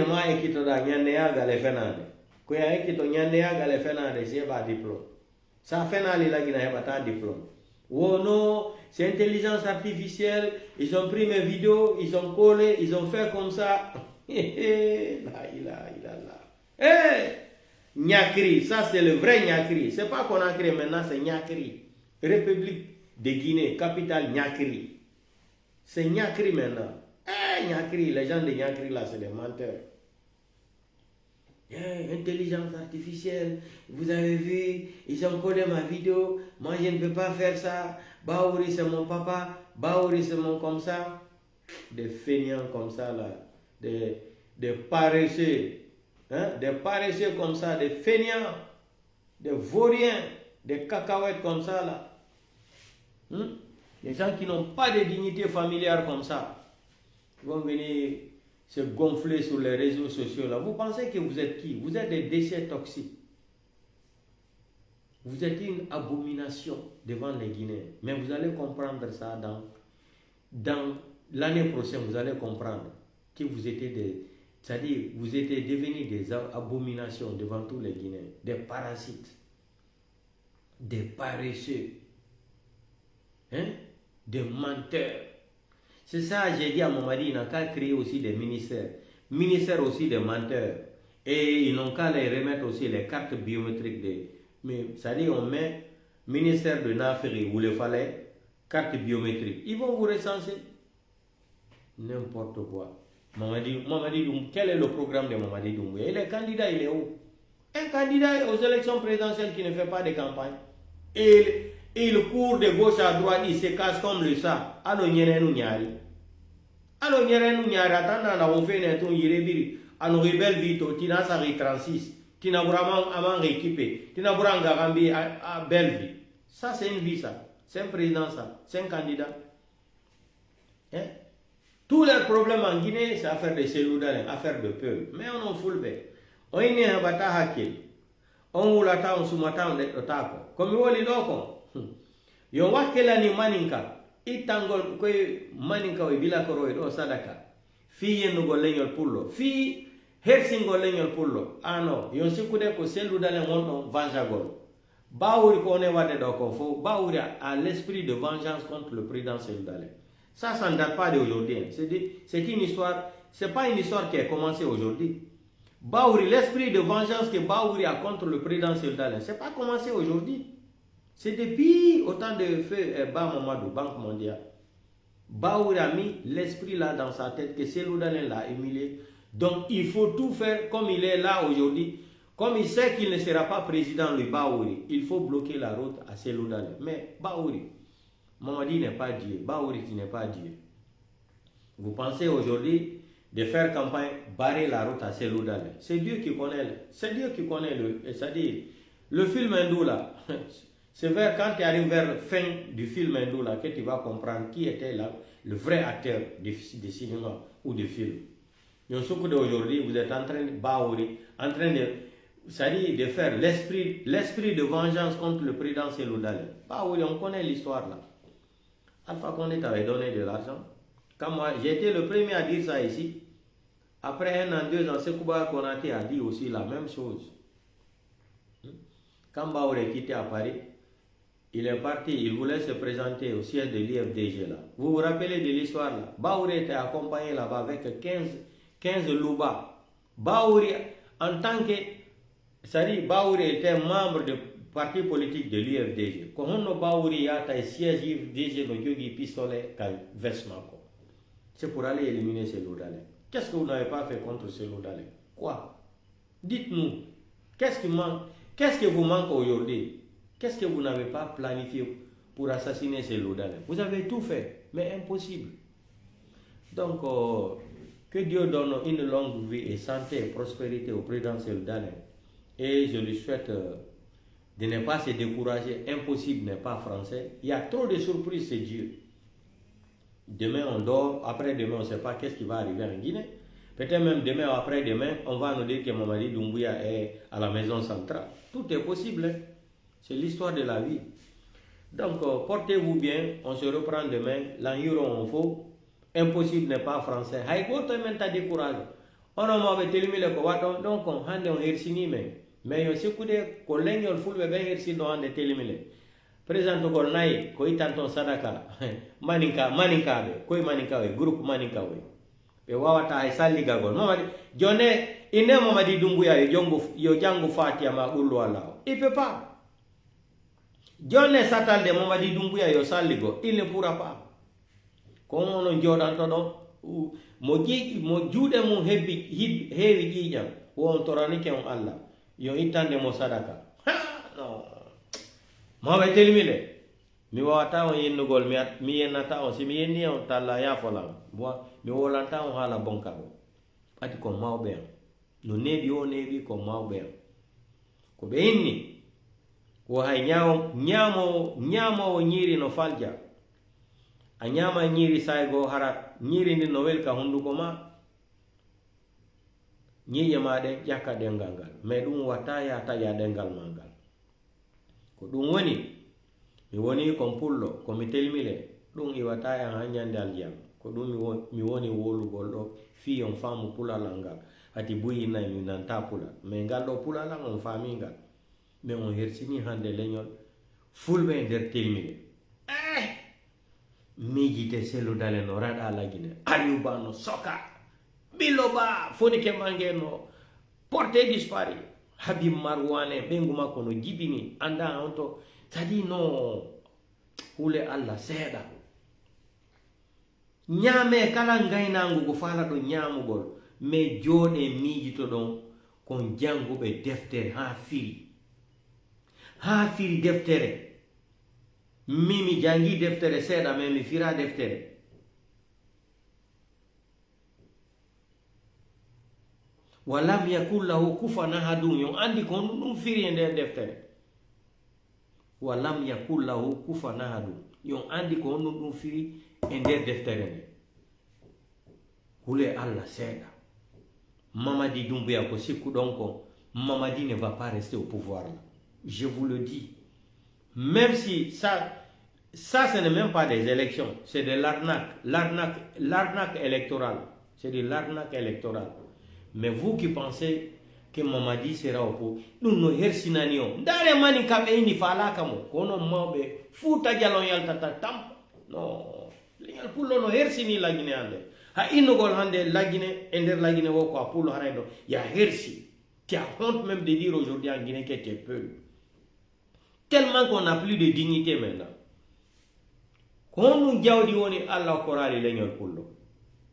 ma ekkitoɗa ñande yagal e fenade koya ekkito ñande yagal e fenade si heɓa diplôme sa fenali lagina heɓata diplôme. Oh non, c'est intelligence artificielle, ils ont pris mes vidéos, ils ont collé, ils ont fait comme ça. La ilaha illallah. Niakri, ça c'est le vrai Niakri. C'est pas qu'on a créé maintenant, c'est Niakri. République de Guinée, capitale Niakri. C'est Niakri maintenant. Niakri, les gens de Niakri là, c'est des menteurs. Intelligence artificielle, vous avez vu, ils ont codé ma vidéo, moi je ne peux pas faire ça, Baouri c'est mon papa, Baouri c'est mon comme ça. Des feignants comme ça là, des paresseux, des paresseux comme ça, des feignants, des vauriens, des cacahuètes comme ça là. Des gens qui n'ont pas de dignité familiale comme ça. Ils vont venir se gonfler sur les réseaux sociaux là. Vous pensez que vous êtes qui? Vous êtes des déchets toxiques. Vous êtes une abomination devant les Guinéens. Mais vous allez comprendre ça dans l'année prochaine. Vous allez comprendre que vous étiez c'est-à-dire vous étiez devenus des abominations devant tous les Guinéens. Des parasites. Des paresseux. Des menteurs. C'est ça, j'ai dit à Mamadi, il n'a qu'à créer aussi des ministères. Ministères aussi des menteurs. Et ils n'ont qu'à les remettre aussi les cartes biométriques. Mais ça dit, on met ministère de Nafri où il fallait carte biométrique. Ils vont vous recenser. N'importe quoi. Mamadi Doumbouya, quel est le programme de Mamadi Doumbouya? Et le candidat, il est où? Un candidat aux élections présidentielles qui ne fait pas de campagne. Et il court de gauche à droite, il se casse comme le ça. Alors, il y a un nyari. Alors, il y a un nyari. Attends, on fait un tour, il est alors, rebelle vite, tu n'as ça 36. Tu n'as vraiment à équipé. Tu n'as pas garanti à belle vie. Ça, c'est une vie, ça. C'est un président, ça. C'est un candidat. Tous les problèmes en Guinée, c'est affaire de Seloudalen, affaire de peuple. Mais on en fout le bec. On est un bata hakil. On ou la ta on soumata on est otako. Comme on est loko. Yon wakela ni maninka. Itangol kwe maninka we bila koro do sadaka. Fi yenu go leñol pullo. Fi hersingo leñol pullo. Ah non, yon sikude ko Seloudalen monton vengagol. Baouri ko ne wade do ko fo. Baouri a l'esprit de vengeance contre le président Seloudalen. Ça ne date pas d'aujourd'hui. C'est une histoire, c'est pas une histoire qui a commencé aujourd'hui. Baouri, l'esprit de vengeance que Baouri a contre le président Seloudalen, c'est pas commencé aujourd'hui. C'est depuis autant de feu Ba Mamadou, Banque mondiale. Baouri a mis l'esprit là dans sa tête que Seloudalen l'a humilié. Donc il faut tout faire comme il est là aujourd'hui. Comme il sait qu'il ne sera pas président, le Baouri, il faut bloquer la route à Seloudalen. Mais Baouri, Mamadi n'est pas Dieu, Baouri n'est pas Dieu. Vous pensez aujourd'hui de faire campagne, barrer la route à Seloudalen. C'est Dieu qui connaît, c'est-à-dire le film hindou là. C'est vers quand tu arrives vers la fin du film hindou là que tu vas comprendre qui était là, le vrai acteur de cinéma ou de film. Aujourd'hui, vous êtes en train de Baouri, en train de, c'est-à-dire de faire l'esprit de vengeance contre le président Seloudalen. Baouri, on connaît l'histoire là. Alpha Condé t'avait donné de l'argent. Quand moi, j'ai été le premier à dire ça ici. Après 1 an, 2 ans, Sekouba Konaté a dit aussi la même chose. Quand Baouri est quitté à Paris, il est parti, il voulait se présenter au siège de l'IFDG là. Vous vous rappelez de l'histoire là? Baouri était accompagné là-bas avec 15 louba. Baouri, en tant que, c'est-à-dire Baouri était membre de parti politique de l'UFDG. Quand on Baouri a un siège UFDG, no yogi pistolet kal vesmako. C'est pour aller éliminer Seloudalen. Qu'est-ce que vous n'avez pas fait contre Seloudalen? Quoi? Dites-nous. Qu'est-ce qui manque? Qu'est-ce que vous manque aujourd'hui? Qu'est-ce que vous n'avez pas planifié pour assassiner Seloudalen? Vous avez tout fait, mais impossible. Donc, que Dieu donne une longue vie et santé et prospérité au président Seloudalen. Et je lui souhaite de ne pas se décourager. Impossible n'est pas français. Il y a trop de surprises, c'est Dieu. Demain on dort, après-demain on ne sait pas qu'est-ce qui va arriver en Guinée. Peut-être même demain ou après-demain, on va nous dire que Mamadi Doumbouya est à la maison centrale. Tout est possible. Hein? C'est l'histoire de la vie. Donc portez-vous bien, on se reprend demain. L'enjeu on faut. Impossible n'est pas français. Haïko te même ta découragé. On a éliminé le Kowaton, donc on a un hirsini mais. Mais yo sikude ko leñol fulbe be hirsi do ande telimile présente ko nay ko itanton sadaka maninka be koy maninka we groupe maninka we ɓe wawata hay salligagol mamadi jonne ine mamadi dumbuya yo jangu fatiya ma ɓullu allah o il peut pas jonne satalde mamadi dumbuya yo salligo il ne pourra pas ko ono joɗanto ɗon mo juuɗe mum heewi ƴiiƴam won toranike on allah yo ittande mo sadaka no maɓe telmile mi wawata on yennugol mi yennata on si mi yenni on talla yafolam mi wolanta on haala bonka o ati ko mawɓe am no neeɓi o neeɓi ko mawɓe am ko ɓe inni wo hay ñaamowo ñiiri no falja a ñaama ñiiri saygo hara ñiiri ndi no welka hunduko ma ñiiƴe ma ɗen ƴakka ɗengal ngal mais ɗum watta ya taƴa ɗengal ma ngal ko ɗum woni mi woni kon pullo komi telmile ɗum iwata yan ha ñande aljam ko ɗum mi woni wolugol ɗo fi on faamu pulalal ngal ati buyinayi mi nanta pulal mais ngal ɗo pulalal on faamingal mais on hersini hande leñol fulɓe e nder telmile miijite selludale no raɗa lagine ayuba no soka ɓillo ba foni ke mange no porté dispari habib marwane ɓengu makko no jibini anda on to sadi no hule allah seeɗa ñaame kala ngaynagu ko fala ɗo ñamugol mais jooɗe miijito ɗon kon janguɓe deftere ha firi deftere mi jangi deftere seeɗa mais mi fira deftere walam yakun lahu kufan ahadun yo andi ko ɗum firi e nder deftere walam yakun lahu kufan ahadun yo andi ko ɗum firi e nder deftere nde hule allah seeɗa Mamadi Doumbouya ko sikku ɗon ko Mamadi ne va pas rester au pouvoir là. Je vous le dis. Même si ça ce n'est même pas des élections, c'est de l'arnaque électorale. C'est de l'arnaque électorale. Mais vous qui pensez que Mamadi sera au pouvoir, nous nous hersinanions. Dare mani kabe ini fala kamo, kono mabe futa jalon yaltata tam. Non, lingal pullo no hersini la Guinée ande. Ha inogol hande la Guinée, ender la Guinée woko a pullo haraydo. Ya hersi. Tu as honte même de dire aujourd'hui en Guinée que tu es peu. Tellement qu'on n'a plus de dignité maintenant. Konu jawdi woni Allah okorali leñol pullo.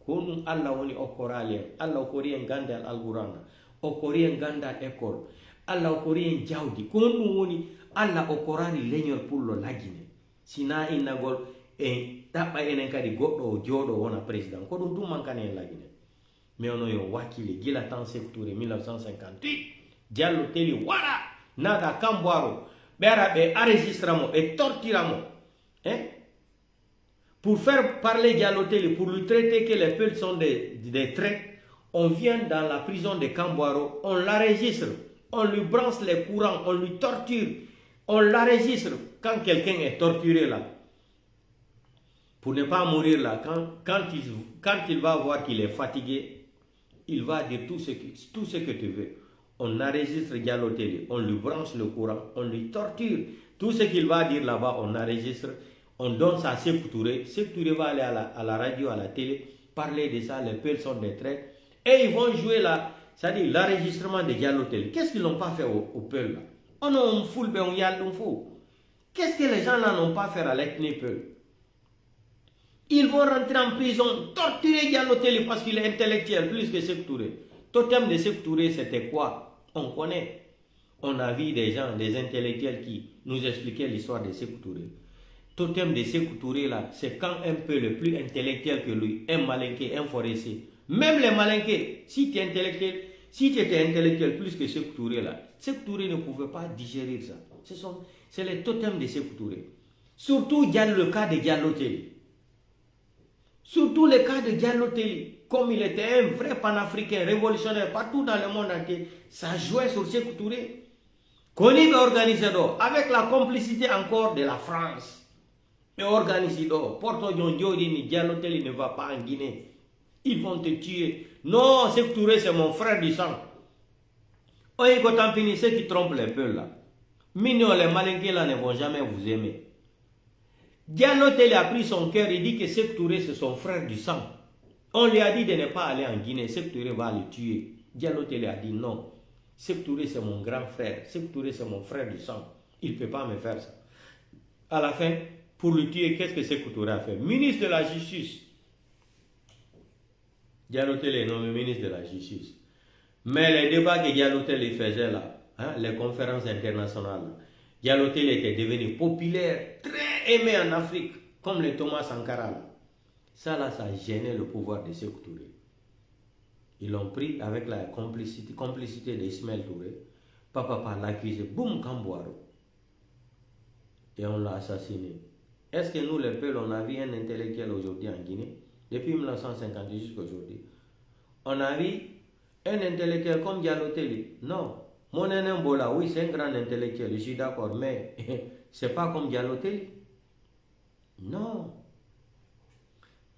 Konu Allah woni okorali Allah okori en gandal alqur'ana, okori en gandal école. Allah okori en jawdi. Konu woni Allah okorali leñol pullo lagine. Sina innagol en tabba enen kadi goddo jodo wona président. Ko dum dum mankane en lagine. Mais ono yo wakile gila tan secteur 1958 Diallo Teli wara nada Kambouaro bera be enregistramo et torturamo pour faire parler Diallo Teli, pour lui traiter que les peuples sont des traîtres. On vient dans la prison de Kambouaro, on l'enregistre, on lui branche les courants, on lui torture, on l'enregistre quand quelqu'un est torturé là pour ne pas mourir là. Quand il va voir qu'il est fatigué, il va dire tout ce que tu veux. On enregistre Diallo Teli, on lui branche le courant, on lui torture. Tout ce qu'il va dire là-bas, on enregistre, on donne ça à Sékou Touré. Sékou Touré va aller à la radio, à la télé, parler de ça, les peuples sont des traîtres. Et ils vont jouer là, c'est-à-dire l'enregistrement de Diallo Teli. Qu'est-ce qu'ils n'ont pas fait au peuple là? On a un foule, ben on y a un fou. Qu'est-ce que les gens là n'ont pas fait à l'ethnie peuple? Ils vont rentrer en prison, torturer Diallo Teli parce qu'il est intellectuel, plus que Sékou Touré. Totem de Sékou Touré, c'était quoi? On connaît. On a vu des gens, des intellectuels qui nous expliquaient l'histoire de Sékou Touré. Totem de Sékou Touré là, c'est quand un peu le plus intellectuel que lui, un malinqué, un forestier. Même les malinqués, si tu étais intellectuel plus que Sékou Touré là, Sékou Touré ne pouvait pas digérer ça. C'est les totems de Sékou Touré. Surtout le cas de Diallo Teli. Surtout le cas de Diallo Teli. Comme il était un vrai panafricain révolutionnaire partout dans le monde entier, ça jouait sur Sékou Touré. Koni organisé avec la complicité encore de la France. Mais organisé Porto Djondjodi Diallo Teli ne va pas en Guinée. Ils vont te tuer. Non, Sékou Touré c'est mon frère du sang. Oye Tampini, ceux qui trompent les peuples là. Mignon, les malinqués là ne vont jamais vous aimer. Diallo Teli a pris son cœur et dit que Sékou Touré c'est son frère du sang. On lui a dit de ne pas aller en Guinée, Sékou Touré va le tuer. Diallo Télé a dit non. Sékou Touré c'est mon grand frère, Sékou Touré c'est mon frère du sang. Il ne peut pas me faire ça. À la fin, pour le tuer, qu'est-ce que Sékou Touré a fait? Ministre de la Justice. Diallo Télé est nommé ministre de la Justice. Mais les débats que Diallo Télé faisait là, les conférences internationales, Diallo Télé était devenu populaire, très aimé en Afrique, comme le Thomas Sankara. Là. Ça là, ça a gêné le pouvoir de Sékou Touré. Ils l'ont pris avec la complicité d'Ismaël Touré. Papa l'accusé, boum, Kamboaro. Et on l'a assassiné. Est-ce que nous, les peuples, on a vu un intellectuel aujourd'hui en Guinée? Depuis 1950 jusqu'à aujourd'hui. On a vu un intellectuel comme Diallo Télé? Non. Mon Mbola, oui, c'est un grand intellectuel, je suis d'accord, mais c'est pas comme Diallo Télé. Non.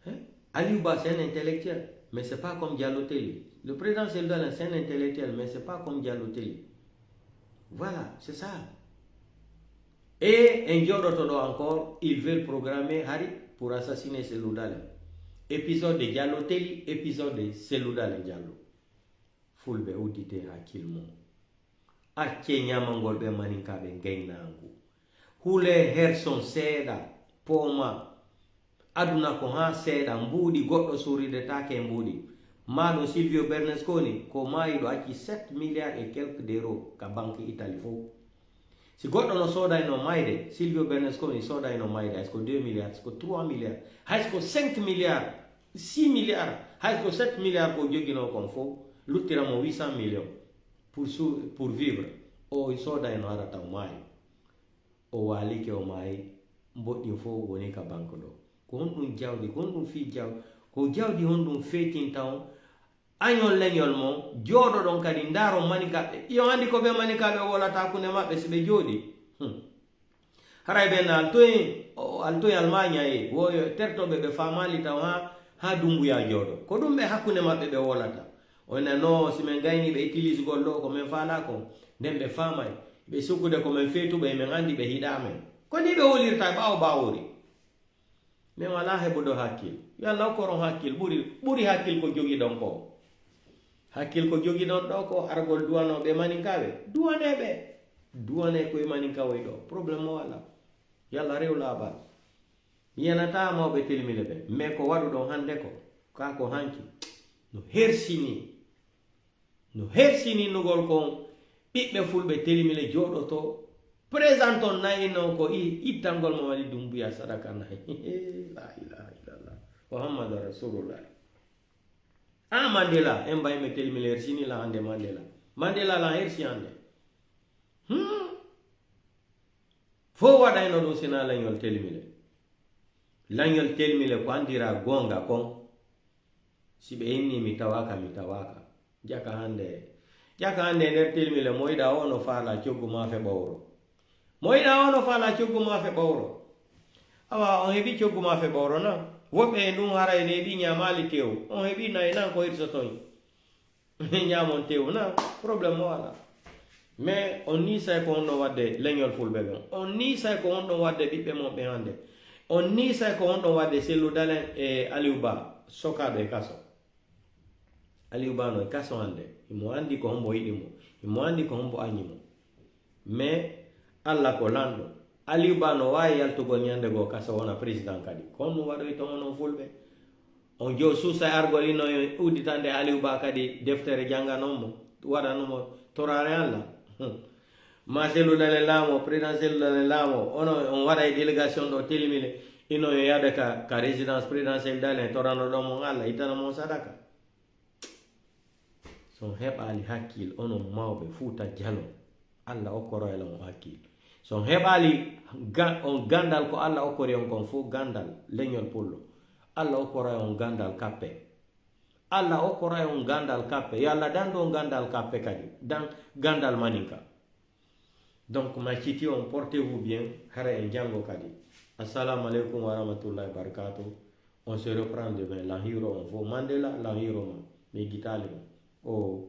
Hein? Aliouba, c'est un intellectuel, mais c'est pas comme Diallo Télé. Le président Seldal, c'est un intellectuel, mais c'est pas comme Diallo Télé. Voilà, c'est ça. Et un jour d'autre encore, ils veulent programmer Harry pour assassiner Seloudal. Épisode de Diallo Télé, épisode de Seloudal Diallo. Fulbe udite hakilmo. Acce nyamangolbe maninkabe ngaynangu. Hule herson seeda poma. Aduna ko ha seeda mbudi goddo suride take mbudi. Mano Silvio Berlusconi ko mayido acci 7 milliards et quelques d'euros ka banque Italie fo. Si goddo no soda no mayde, Silvio Berlusconi soda no mayde, est-ce que 2 milliards, est-ce que 3 milliards, est-ce que 5 milliards, 6 milliards, est-ce que 7 milliards ko jogino kon fo, luttiramo 800 millions pour vivre. O soda no arata o may. O wali ke o may mboddi fo woni ka banque do. Ko hondum jawdi, ko hondum fi jaw, ko jawdi hondum fetin taw añol leñol mo jooɗo ɗon kadi ndaaro manikaɓe yo andi ko ɓe manikaɓe wolata kune maɓɓe si ɓe jooɗi haray ɓen altoye almaña e woyo tertoɓe ɓe famali taw ha dumbuya jooɗo ko ɗum ɓe hakkunde maɓɓe ɓe wolata on no si min gayni ɓe utilise gol ɗo ko min faala ko nden ɓe famay ɓe sukkude ko min fetuɓe min andi ɓe hiɗamen ko ni ɓe wolirta ɓawo bawori min wala heɓuɗo hakkil yo allah hokkoron hakkil ɓuri hakkil ko jogi ɗon ko hakkil ko jogi ɗon ɗo ko argol duwanoɓe maninkaɓe duwane koye maninkawoy ɗo probléme o wala yalla rew laabal yiyanata mawɓe telmile ɓe mais ko waɗu ɗon hande ko ka ko hanki no hersini nugol kon ɓiɓɓe fulɓe telmile jooɗoto présente on nayi non ko ittangol mo waɗi dumbuya sadaka nayi la ilaha illallah muhammadu rasulullah Mandela en bay me telmile hersini la hande Mandela la hersi hande fo waɗayno ɗum sina lañol telmile ko andira gonga kon si ɓe inni mi tawaka jaka hande nder telmile moyiɗa o no faala coggu mafe ɓowro awa on heɓi coggu mafe ɓowro na woɓɓe e ɗum hara ene heɓi ñamali tew on heɓi nayi nan ko hirsotoñ ñamon tew na probléme o wala mais on ni say ko honɗon wadde leñol fulɓe ɓen on ni say ko honɗon wadde ɓiɓɓe monɓe hande on ni say ko honɗon wadde Cellou Dalein e Aliou Ba sokaɓe e kaso Aliou Ba no e kaso hande imo andi ko hombo yiɗimo imo andi ko hombo añimo mais Allah ko lanɗo Aliou Ba no wawi yaltugol ñande goo kaso wona président kadi kon ɗum waɗoy to onon fulɓe on jo suusa argol ino udditande Aliou Ba kadi deftere jangganomo waɗanomo torare Allah ma Cellou Dalein laamo président Cellou Dalein laamo on waɗa e délégation ɗo telmile ino yo yade ka résidence président Cellou Dalein torano ɗo mon Allah ittanamo sadaka son heɓali hakkil onon mawɓe Fuuta Jalon Allah okkoro elon hakkil son heɓali on gandal ko Allah okkori on kon fof gandal leñol pullo Allah okkoro on gandal kappe Allah okkoro on gandal kappe yo Allah dando on gandal kappe kadi dan gandal maninka donc ma citi on portez-vous bien hara en jango kadi assalamu alaikum wa rahmatullahi wa barakatuh on se reprend demain la hiro on fo Mandela la hiro ma mi gitali o